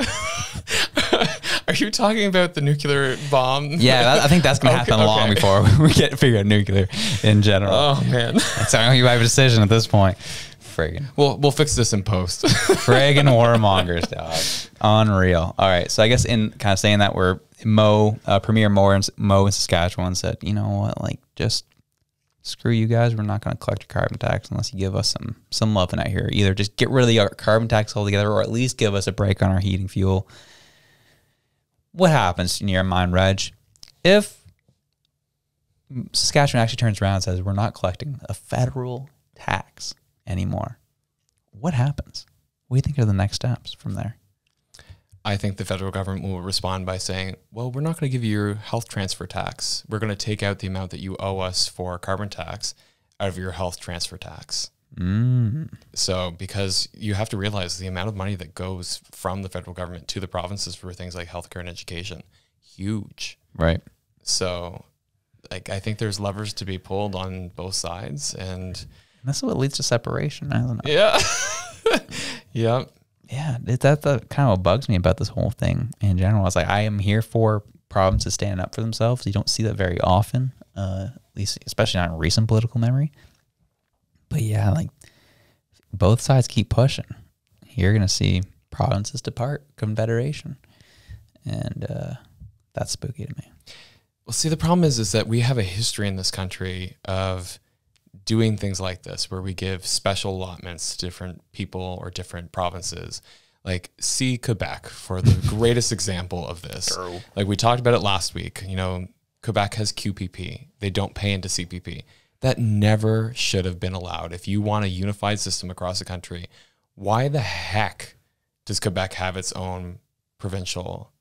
Are you talking about the nuclear bomb?
Yeah, I think that's going to happen long before we get to figure out nuclear in general.
Oh, man.
It's not going to be a decision at this point. Friggin'.
We'll fix this in post.
Friggin' warmongers, dog. Unreal. All right, so I guess in kind of saying that, we're Premier Mo in Saskatchewan said, you know what, like, just screw you guys. We're not going to collect your carbon tax unless you give us some loving out here. Either just get rid of the carbon tax altogether, or at least give us a break on our heating fuel. What happens in your mind, Reg, if Saskatchewan actually turns around and says, we're not collecting a federal tax anymore. What happens? What do you think are the next steps from there?
I think the federal government will respond by saying, well, we're not going to give you your health transfer tax. We're going to take out the amount that you owe us for carbon tax out of your health transfer tax. So because you have to realize the amount of money that goes from the federal government to the provinces for things like healthcare and education, huge.
Right.
So like, I think there's levers to be pulled on both sides, and
that's what leads to separation. I don't know.
Yeah. Yeah.
Yeah. That's kind of what bugs me about this whole thing in general. I was like, I am here for provinces standing up for themselves. You don't see that very often, at least, especially not in recent political memory. But yeah, like both sides keep pushing. You're going to see provinces depart confederation. And that's spooky to me.
Well, see, the problem is that we have a history in this country of doing things like this, where we give special allotments to different people or different provinces. Like, see Quebec for the greatest example of this. True. Like we talked about it last week. You know, Quebec has QPP. They don't pay into CPP. That never should have been allowed. If you want a unified system across the country, why the heck does Quebec have its own provincial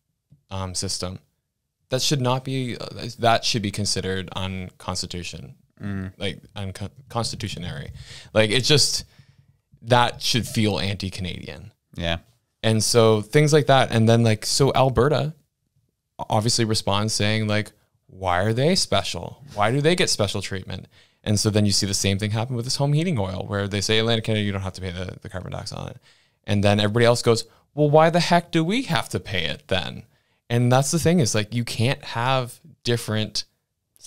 system? That should not be. That should be considered unconstitutional. Like unconstitutionary. Like it just, that should feel anti-Canadian.
Yeah.
And so things like that. And then like, so Alberta obviously responds saying like, why are they special? Why do they get special treatment? And so then you see the same thing happen with this home heating oil, where they say Atlantic Canada, you don't have to pay the carbon tax on it. And then everybody else goes, well, why the heck do we have to pay it then? And that's the thing, is like, you can't have different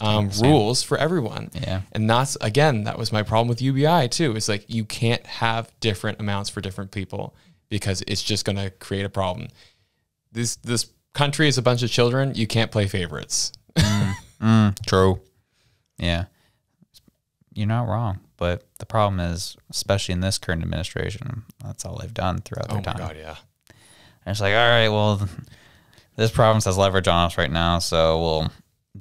rules for everyone.
Yeah.
And that's, again, that was my problem with UBI too. It's like, you can't have different amounts for different people, because it's just going to create a problem. This country is a bunch of children. You can't play favorites.
True. Yeah. You're not wrong. But the problem is, especially in this current administration, that's all they've done throughout their time.
Oh my God, yeah.
And it's like, all right, well, this province has leverage on us right now, so we'll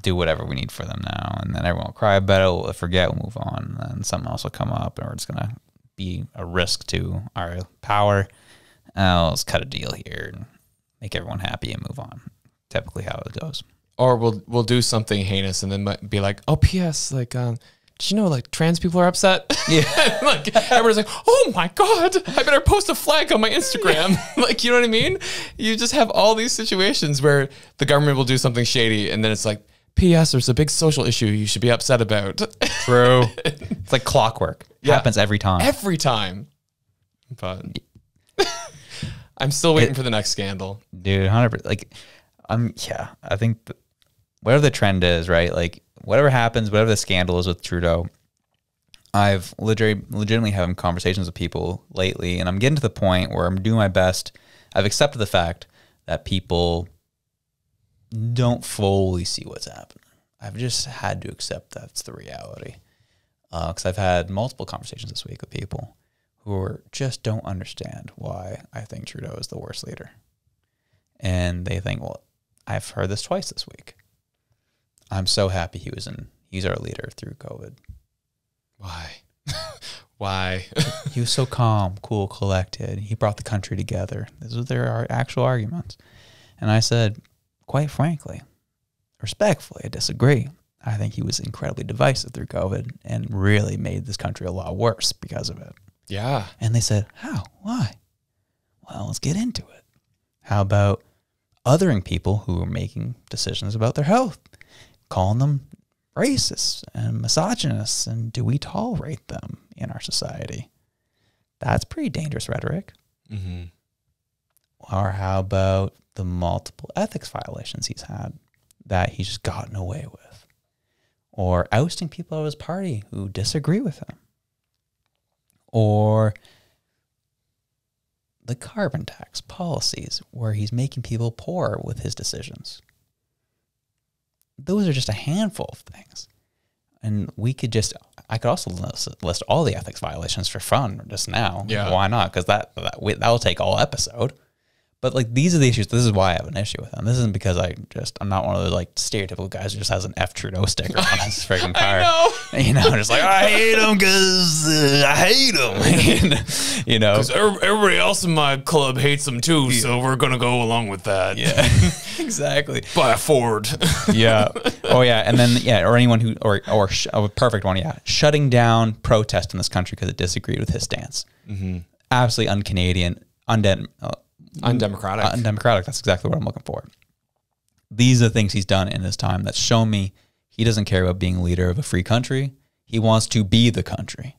do whatever we need for them now. And then everyone will cry about it, we'll forget, we'll move on. And then something else will come up, and we're just going to be a risk to our power. Let's cut a deal here and make everyone happy and move on. Typically how it goes.
Or we'll do something heinous and then be like, oh, P.S., like, did you know, like, trans people are upset?
Yeah.
Like, everyone's like, oh my God, I better post a flag on my Instagram. Like, you know what I mean? You just have all these situations where the government will do something shady, and then it's like, P.S., there's a big social issue you should be upset about.
True. It's like clockwork. It happens every time.
Every time. But I'm still waiting for the next scandal.
Dude, 100%. Like, yeah, I think whatever the trend is, right? Like, whatever happens, whatever the scandal is with Trudeau, I've legitimately having conversations with people lately, and I'm getting to the point where I'm doing my best. I've accepted the fact that people don't fully see what's happening. I've just had to accept that's the reality. Because I've had multiple conversations this week with people who just don't understand why I think Trudeau is the worst leader. And they think, well, I've heard this twice this week. I'm so happy he's our leader through COVID.
Why? Why?
He was so calm, cool, collected. He brought the country together. These are their actual arguments. And I said, quite frankly, respectfully, I disagree. I think he was incredibly divisive through COVID and really made this country a lot worse because of it.
Yeah.
And they said, how? Why? Well, let's get into it. How about othering people who are making decisions about their health? Calling them racist and misogynists, and do we tolerate them in our society? That's pretty dangerous rhetoric.
Mm-hmm.
Or how about the multiple ethics violations he's had that he's just gotten away with? Or ousting people out of his party who disagree with him? Or the carbon tax policies where he's making people poor with his decisions. Those are just a handful of things. And I could also list all the ethics violations for fun just now.
Yeah.
Why not? Because that will take all episode. But like, these are the issues. This is why I have an issue with him. This isn't because I'm not one of those like stereotypical guys who just has an F Trudeau sticker on his freaking car. I know. Just like, I hate him because I hate him. You know,
because everybody else in my club hates him too. So we're going to go along with that.
Yeah, exactly.
Buy a Ford.
Yeah. Oh yeah. And then, or anyone who, or a perfect one. Yeah. Shutting down protest in this country because it disagreed with his stance. Absolutely un-Canadian,
undemocratic.
Undemocratic. That's exactly what I'm looking for. These are the things he's done in his time that show me he doesn't care about being leader of a free country. He wants to be the country.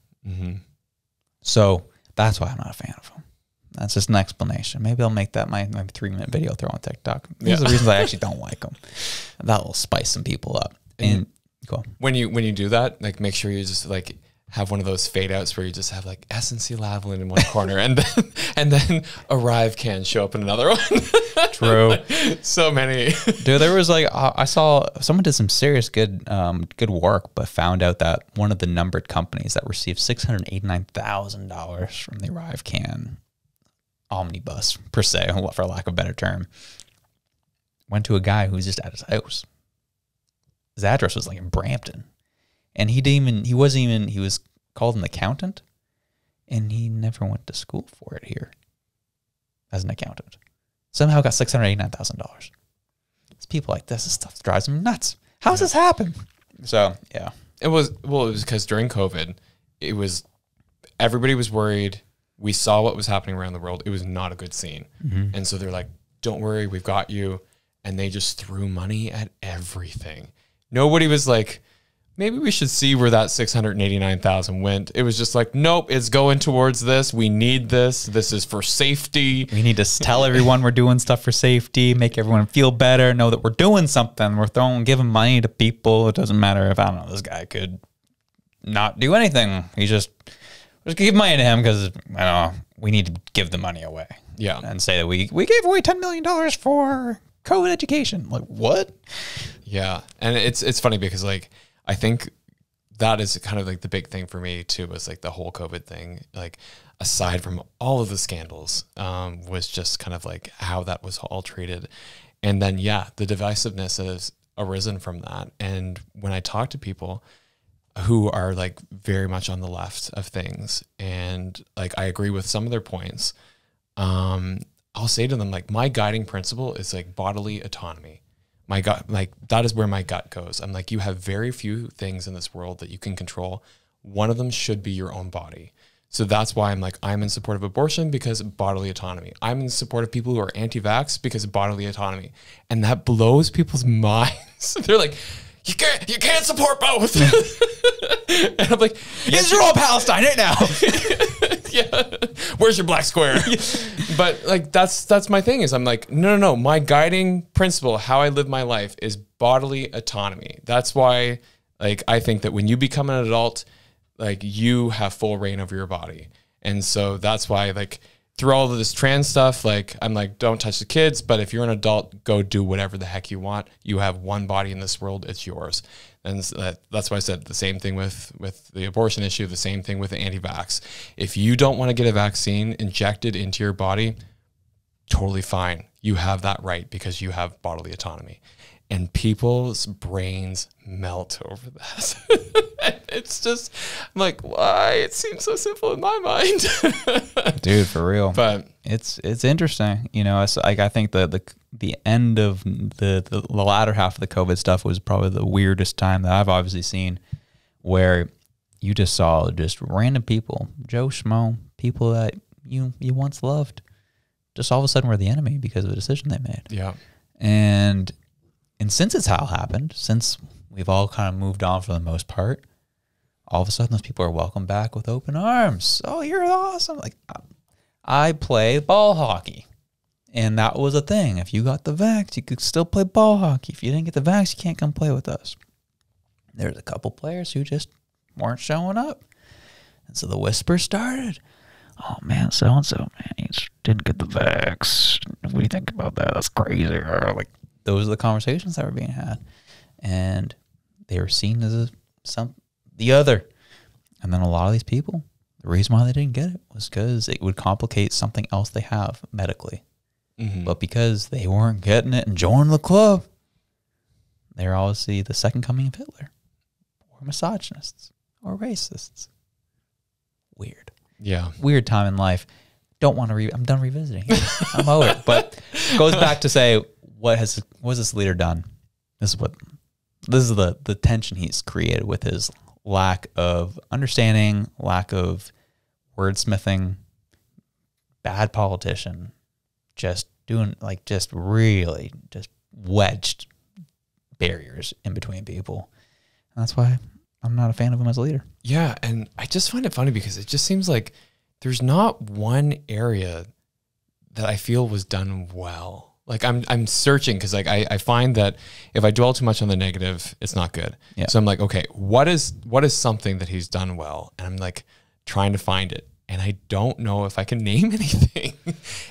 So that's why I'm not a fan of him. That's just an explanation. Maybe I'll make that my 3-minute video throw on TikTok. These are the reasons I actually don't like him. That will spice some people up. And go on.
When you do that, like, make sure you just like have one of those fade outs where you just have like S&C Lavalin in one corner and then Arrive can show up in another one.
True.
So many.
Dude, there was like, I saw someone did some serious good work, but found out that one of the numbered companies that received $689,000 from the Arrive can omnibus, per se, for lack of a better term, went to a guy who was just at his house. His address was like in Brampton. And he was called an accountant, and he never went to school for it here as an accountant. Somehow got $689,000. It's people like this stuff drives me nuts. How does this happen? So, yeah.
It was because during COVID, everybody was worried. We saw what was happening around the world. It was not a good scene. And so they're like, don't worry, we've got you. And they just threw money at everything. Nobody was like, maybe we should see where that 689,000 went. It was just like, nope, it's going towards this. We need this. This is for safety.
We need to tell everyone we're doing stuff for safety, make everyone feel better, know that we're doing something. We're giving money to people. It doesn't matter if, I don't know, this guy could not do anything. He just give money to him because, we need to give the money away.
Yeah.
And say that we gave away $10 million for COVID education. Like, what?
Yeah. And it's funny because, like, I think that is kind of like the big thing for me too, was like the whole COVID thing, like aside from all of the scandals, was just kind of like how that was all treated. And then, the divisiveness has arisen from that. And when I talk to people who are like very much on the left of things, and like, I agree with some of their points, I'll say to them, like, my guiding principle is like bodily autonomy. My gut, like, that is where my gut goes. I'm like, you have very few things in this world that you can control. One of them should be your own body. So that's why I'm like, I'm in support of abortion because of bodily autonomy. I'm in support of people who are anti-vax because of bodily autonomy. And that blows people's minds. They're like, you can't support both. And I'm like,
Israel, Palestine, right now.
Yeah. Where's your black square? But like, that's my thing, is I'm like, no. My guiding principle, how I live my life, is bodily autonomy. That's why, like, I think that when you become an adult, like, you have full reign over your body. And so that's why, like, through all of this trans stuff, like, I'm like, don't touch the kids, but if you're an adult, go do whatever the heck you want. You have one body in this world, it's yours. And that's why I said the same thing with the abortion issue, the same thing with the anti-vax. If you don't want to get a vaccine injected into your body, totally fine. You have that right because you have bodily autonomy. And people's brains melt over that. It's just, I'm like, why? It seems so simple in my mind.
Dude, for real.
But
it's interesting. You know, it's like, I think the end of the latter half of the COVID stuff was probably the weirdest time that I've obviously seen, where you just saw just random people, Joe Schmo, people that you once loved, just all of a sudden were the enemy because of a decision they made.
Yeah.
And since it's how it happened, since we've all kind of moved on for the most part, all of a sudden those people are welcomed back with open arms. Oh, you're awesome. Like, I play ball hockey, and that was a thing. If you got the vax, you could still play ball hockey. If you didn't get the vax, you can't come play with us. There's a couple players who just weren't showing up. And so the whisper started. Oh, man, so-and-so, man, he didn't get the vax. What do you think about that? That's crazy. Or like, those are the conversations that were being had. And they were seen as the other. And then a lot of these people, the reason why they didn't get it was because it would complicate something else they have medically. But because they weren't getting it and joining the club, they're obviously the second coming of Hitler, or misogynists, or racists. Weird.
Yeah.
Weird time in life. Don't want to I'm done revisiting it. I'm over it. But goes back to say, what has this leader done? This is the tension he's created with his lack of understanding, lack of wordsmithing, bad politician, just really wedged barriers in between people. And that's why I'm not a fan of him as a leader.
Yeah, and I just find it funny because it just seems like there's not one area that I feel was done well. Like I'm searching because like I find that if I dwell too much on the negative, it's not good.
Yeah.
So I'm like, okay, what is something that he's done well? And I'm like trying to find it. And I don't know if I can name anything.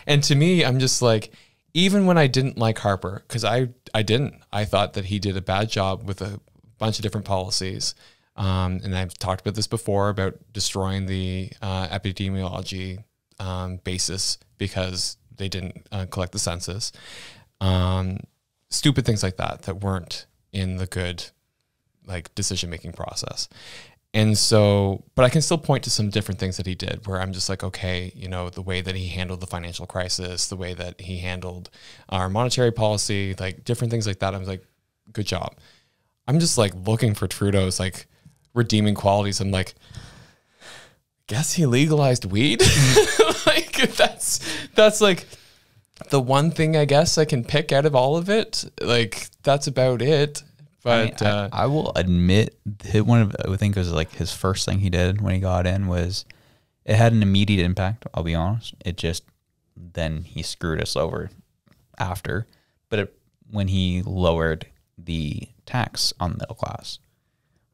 And to me, I'm just like, even when I didn't like Harper, because I thought that he did a bad job with a bunch of different policies. And I've talked about this before about destroying the epidemiology basis because they didn't collect the census. Stupid things like that weren't in the good like decision-making process. And so, but I can still point to some different things that he did where I'm just like, okay, you know, the way that he handled the financial crisis, the way that he handled our monetary policy, like different things like that. I was like, good job. I'm just like looking for Trudeau's like redeeming qualities. I'm like, guess he legalized weed. Like that's like the one thing I guess I can pick out of all of it. Like that's about it. But
I will admit one of I think it was like his first thing he did when he got in was it had an immediate impact. I'll be honest. It just then he screwed us over after. But when he lowered the tax on the middle class,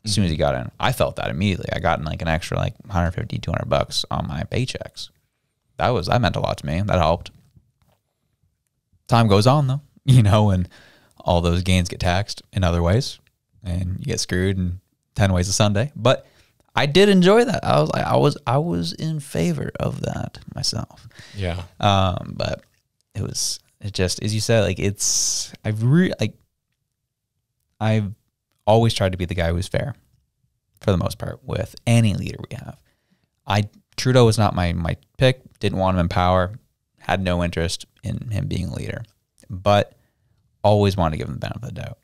as soon as he got in, I felt that immediately. I got in like an extra like $150, $200 on my paychecks. That meant a lot to me. That helped. Time goes on though, you know, and all those gains get taxed in other ways, and you get screwed in 10 ways a Sunday. But I did enjoy that. I was in favor of that myself.
Yeah.
But it just as you said, like I've always tried to be the guy who's fair, for the most part, with any leader we have. Trudeau was not my pick. Didn't want him in power. Had no interest in him being a leader, but always wanted to give him the benefit of the doubt.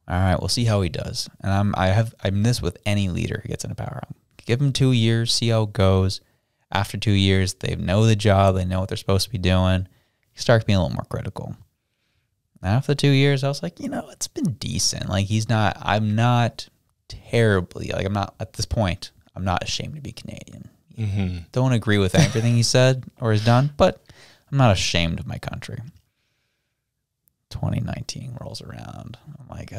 All right, we'll see how he does. And I'm this with any leader who gets into power. Give him 2 years, see how it goes. After 2 years, they know the job, they know what they're supposed to be doing. He starts being a little more critical. After 2 years, I was like, you know, it's been decent. Like I'm not terribly, like I'm not, at this point, I'm not ashamed to be Canadian. Mm-hmm. Don't agree with everything he said or has done, but I'm not ashamed of my country. 2019 rolls around. I'm like,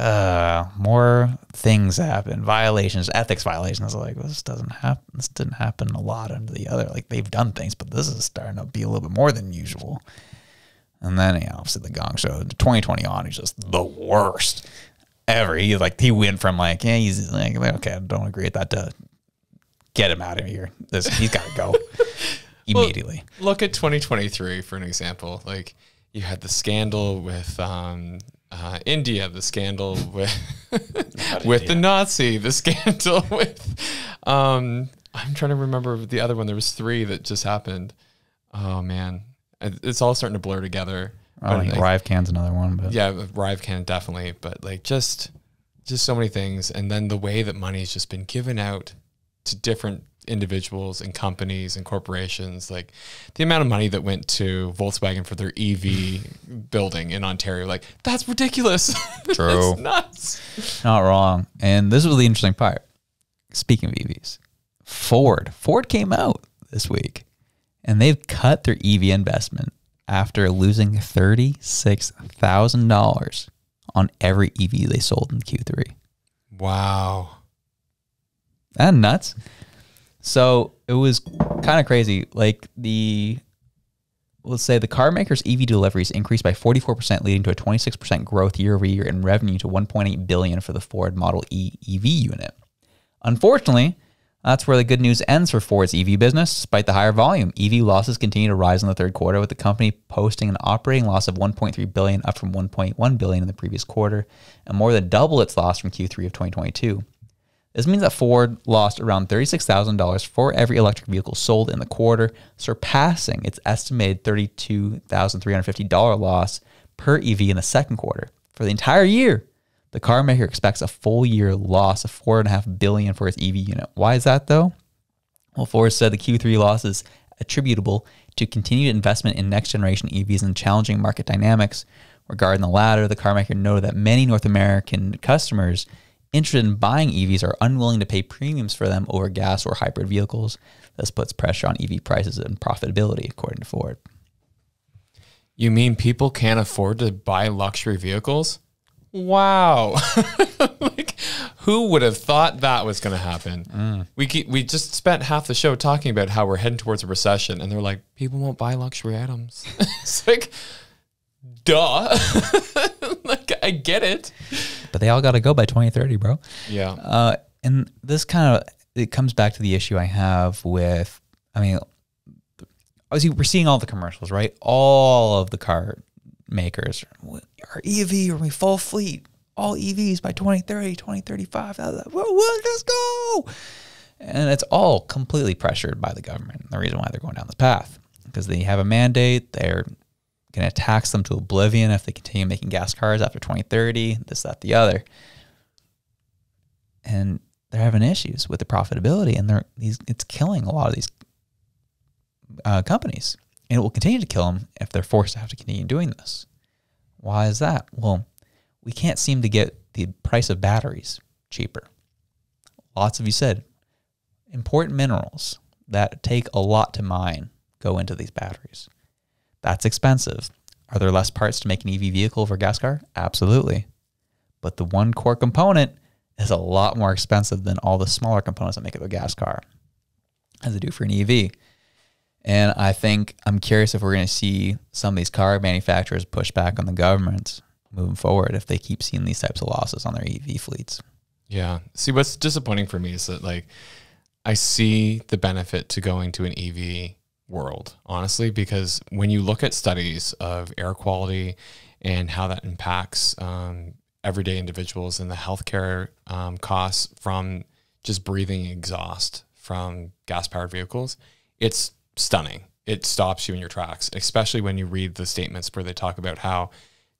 more things happen, violations, ethics violations. I was like, this doesn't happen. This didn't happen a lot under the other. Like they've done things, but this is starting to be a little bit more than usual. And then, you know, obviously the Gong Show, 2020 on, he's just the worst ever. He went from like, yeah, he's like, okay, I don't agree with that to get him out of here. He's got to go immediately.
Well, look at 2023 for an example. Like you had the scandal with India, the scandal with with the Nazi, the scandal with I'm trying to remember the other one. There was 3 that just happened. Oh man, it's all starting to blur together.
I think Rivecan's another one, but
yeah, Rivecan definitely. But like just so many things, and then the way that money's just been given out to different individuals and companies and corporations, like the amount of money that went to Volkswagen for their EV building in Ontario, like that's ridiculous.
True.
That's nuts.
Not wrong. And this was the interesting part. Speaking of EVs, Ford came out this week and they've cut their EV investment after losing $36,000 on every EV they sold in Q3.
Wow.
And nuts. So it was kind of crazy. Like let's say the car maker's EV deliveries increased by 44%, leading to a 26% growth year over year in revenue to $1.8 billion for the Ford Model E EV unit. Unfortunately, That's where the good news ends for Ford's EV business. Despite the higher volume, EV losses continue to rise in the third quarter, with the company posting an operating loss of $1.3 billion, up from $1.1 billion in the previous quarter, and more than double its loss from Q3 of 2022. This means that Ford lost around $36,000 for every electric vehicle sold in the quarter, surpassing its estimated $32,350 loss per EV in the second quarter. For the entire year, the car maker expects a full year loss of $4.5 billion for its EV unit. Why is that though? Well, Ford said the Q3 loss is attributable to continued investment in next generation EVs and challenging market dynamics. Regarding the latter, the car maker noted that many North American customers interested in buying EVs are unwilling to pay premiums for them over gas or hybrid vehicles. This puts pressure on EV prices and profitability, according to Ford.
You mean people can't afford to buy luxury vehicles? Wow. Like, who would have thought that was going to happen? We just spent half the show talking about how we're heading towards a recession, and they're like, people won't buy luxury items. It's like, duh. Like, I get it.
But they all got to go by 2030, bro.
Yeah.
And this it comes back to the issue I have with, obviously we're seeing all the commercials, right? All of the car makers, our EV, or we full fleet, all EVs by 2030, 2035. Let's go. And it's all completely pressured by the government. The reason why they're going down this path, because they have a mandate. They're going to tax them to oblivion if they continue making gas cars after 2030, this, that, the other. And they're having issues with the profitability, and it's killing a lot of these companies. And it will continue to kill them if they're forced to have to continue doing this. Why is that? Well, we can't seem to get the price of batteries cheaper. Lots of you said important minerals that take a lot to mine go into these batteries. That's expensive. Are there less parts to make an EV vehicle over a gas car? Absolutely. But the one core component is a lot more expensive than all the smaller components that make up a gas car, as they do for an EV. And I'm curious if we're going to see some of these car manufacturers push back on the government moving forward if they keep seeing these types of losses on their EV fleets. Yeah.
See, what's disappointing for me is that, like, I see the benefit to going to an EV world, honestly, because when you look at studies of air quality and how that impacts everyday individuals and the healthcare costs from just breathing exhaust from gas-powered vehicles, it's stunning. It stops you in your tracks, especially when you read the statements where they talk about how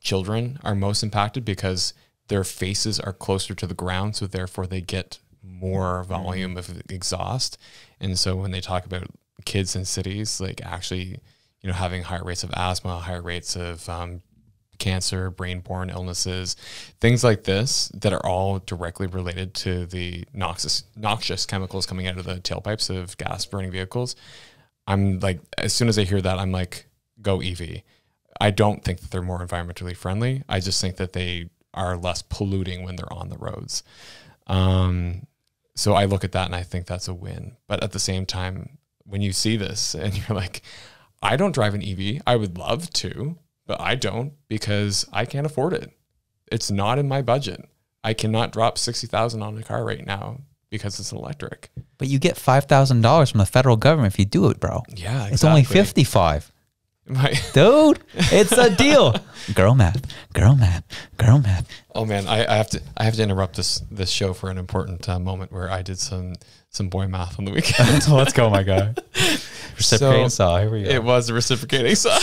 children are most impacted because their faces are closer to the ground, so therefore they get more volume of exhaust. And so when they talk about kids in cities, like actually, having higher rates of asthma, higher rates of cancer, brain-borne illnesses, things like this that are all directly related to the noxious chemicals coming out of the tailpipes of gas-burning vehicles. I'm like, as soon as I hear that, I'm like, go EV. I don't think that they're more environmentally friendly. I just think that they are less polluting when they're on the roads. So I look at that and I think that's a win. But at the same time, when you see this and you're like, I don't drive an EV. I would love to, but I don't because I can't afford it. It's not in my budget. I cannot drop $60,000 on a car right now because it's electric.
But you get $5,000 from the federal government if you do it, bro.
Yeah, exactly.
It's only 55. Dude, it's a deal. Girl math. Oh man,
I have to interrupt this show for an important moment where I did some boy math on the weekend.
Let's go, my guy. Reciprocating saw. Here we go.
It was a reciprocating saw.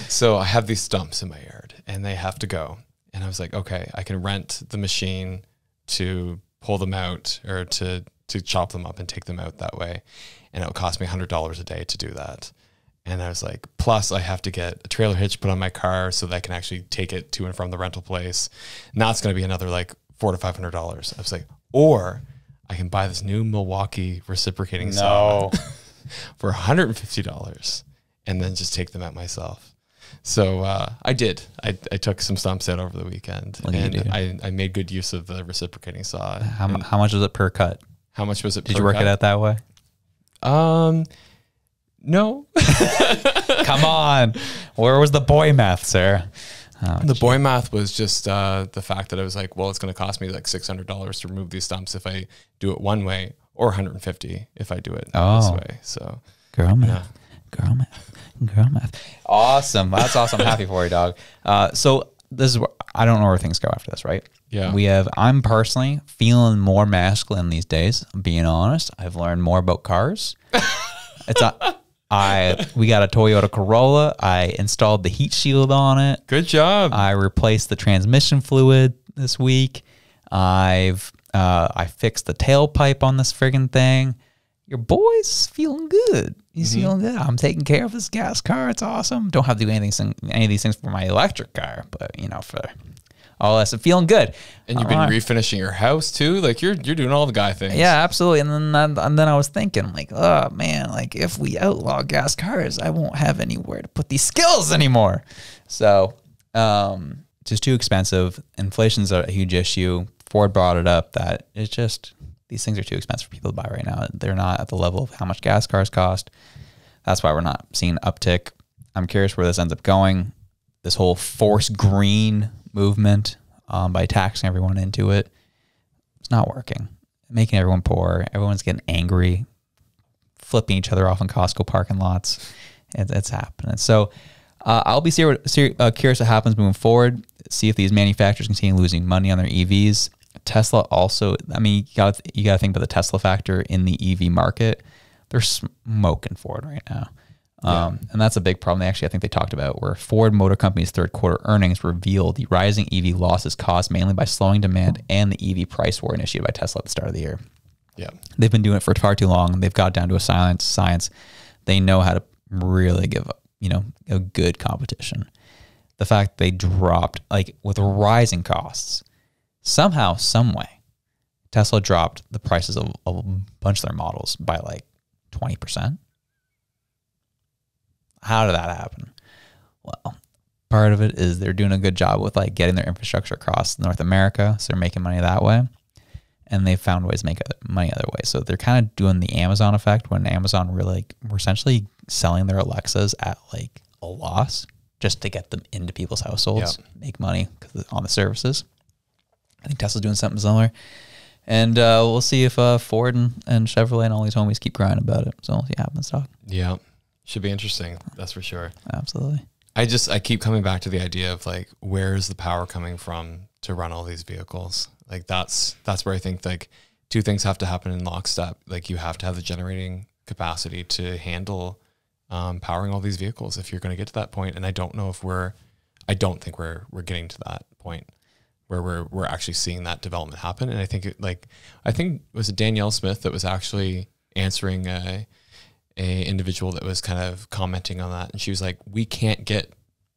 So I have these stumps in my yard and they have to go. And I was like, okay, I can rent the machine to pull them out or to chop them up and take them out that way. And it will cost me $100 a day to do that. And I was like, plus I have to get a trailer hitch put on my car so that I can actually take it to and from the rental place. And that's going to be another like $400 to $500. I was like, or I can buy this new Milwaukee reciprocating saw for $150 and then just take them out myself. So I did. I took some stumps out over the weekend and I made good use of the reciprocating saw.
How much was it per cut?
How much was it per cut?
Did you work it out that way?
No.
Come on. Where was the boy math, sir?
The boy math was just the fact that I was like, well, it's going to cost me like $600 to remove these stumps if I do it one way, or 150 if I do it this way. So
girl math. Awesome. That's awesome. I'm happy for you, dog. So this is where I don't know where things go after this, right?
Yeah.
I'm personally feeling more masculine these days. Being honest, I've learned more about cars. We got a Toyota Corolla. I installed the heat shield on it.
Good job.
I replaced the transmission fluid this week. I fixed the tailpipe on this friggin' thing. Your boy's feeling good. He's feeling good. I'm taking care of this gas car. It's awesome. Don't have to do any of these things for my electric car, but for all this, I'm feeling good.
And you've been refinishing your house too. Like you're doing all the guy things.
Yeah, absolutely. And then I was thinking, like, oh man, like if we outlaw gas cars, I won't have anywhere to put these skills anymore. So, just too expensive. Inflation's a huge issue. Ford brought it up that it's just these things are too expensive for people to buy right now. They're not at the level of how much gas cars cost. That's why we're not seeing an uptick. I'm curious where this ends up going. This whole force green movement by taxing everyone into it. It's not working. Making everyone poor. Everyone's getting angry, flipping each other off in Costco parking lots. It's happening. So I'll be curious what happens moving forward. See if these manufacturers continue losing money on their EVs. Tesla also, I mean, you got to think about the Tesla factor in the EV market. They're smoking Ford right now. And that's a big problem. I think they talked about where Ford Motor Company's third quarter earnings revealed the rising EV losses caused mainly by slowing demand and the EV price war initiated by Tesla at the start of the year.
Yeah.
They've been doing it for far too long. They've got down to a science. They know how to really give a good competition. The fact they dropped, like with rising costs, somehow, some way, Tesla dropped the prices of a bunch of their models by like 20%. How did that happen? Well, part of it is they're doing a good job with like getting their infrastructure across North America, so they're making money that way, and they've found ways to make money other ways. So they're kind of doing the Amazon effect when Amazon really were essentially selling their Alexas at like a loss just to get them into people's households, make money on the services. I think Tesla's doing something similar. And we'll see if Ford and Chevrolet and all these homies keep crying about it. So we'll see what happens, dog.
Yeah. Should be interesting. That's for sure.
Absolutely.
I keep coming back to the idea of like, where's the power coming from to run all these vehicles? Like that's where I think like two things have to happen in lockstep. Like you have to have the generating capacity to handle powering all these vehicles if you're going to get to that point. And I don't think we're getting to that point where we're actually seeing that development happen. And I think it was Danielle Smith that was actually answering a individual that was kind of commenting on that. And she was like, we can't get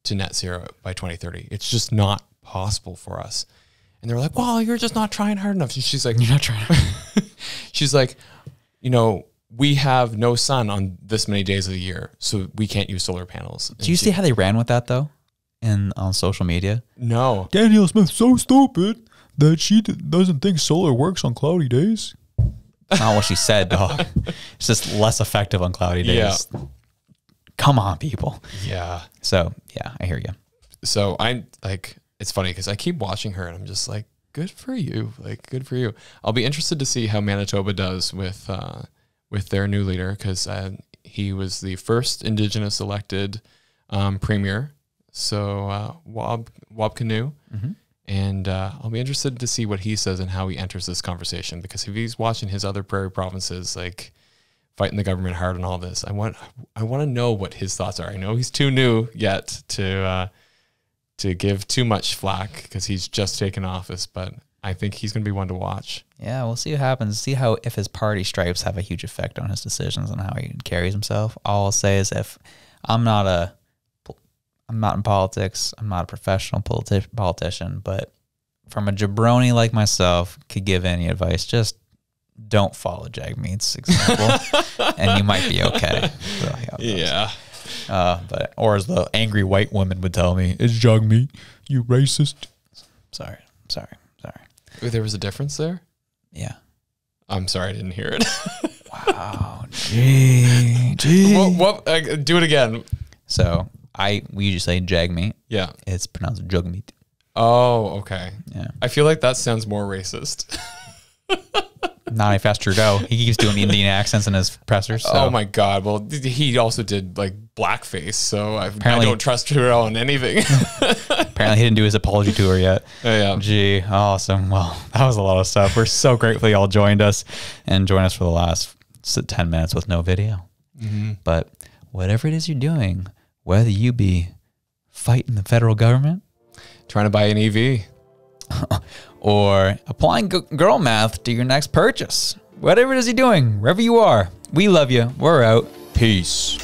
to net zero by 2030. It's just not possible for us. And they're like, well, you're just not trying hard enough. And she's like, you're not trying. She's like, we have no sun on this many days of the year, so we can't use solar panels.
Do you see how they ran with that though? On social media?
No.
Danielle Smith's so stupid that she doesn't think solar works on cloudy days.
Not what she said, dog. It's just less effective on cloudy days. Yeah. Come on, people.
Yeah.
So, yeah, I hear you.
So, I'm like, it's funny because I keep watching her and I'm just like, good for you. Like, good for you. I'll be interested to see how Manitoba does with their new leader because he was the first Indigenous elected premier. So, Wab Canoe. Mm-hmm. And I'll be interested to see what he says and how he enters this conversation, because if he's watching his other prairie provinces, like fighting the government hard and all this, I want to know what his thoughts are. I know he's too new yet to give too much flack because he's just taken office, but I think he's going to be one to watch.
Yeah, we'll see what happens. See if his party stripes have a huge effect on his decisions and how he carries himself. All I'll say is if I'm not in politics. I'm not a professional politician, but from a jabroni like myself, could give any advice. Just don't follow Jagmeet's example, and you might be okay.
Yeah.
Or as the angry white woman would tell me,
it's Jagmeet, you racist.
Sorry.
There was a difference there?
Yeah.
I'm sorry, I didn't hear it.
Wow. Gee.
What, do it again.
So we usually say jag meat.
Yeah.
It's pronounced jug meat.
Oh, okay.
Yeah.
I feel like that sounds more racist.
Not if that's Trudeau. He keeps doing Indian accents in his pressers. So.
Oh my God. Well, he also did like blackface. So I don't trust Trudeau on anything.
Apparently he didn't do his apology tour yet.
Oh, yeah.
Gee, awesome. Well, that was a lot of stuff. We're so grateful y'all joined us and joined us for the last 10 minutes with no video. But whatever it is you're doing, whether you be fighting the federal government,
trying to buy an EV,
or applying girl math to your next purchase, whatever it is you're doing, wherever you are, we love you. We're out. Peace.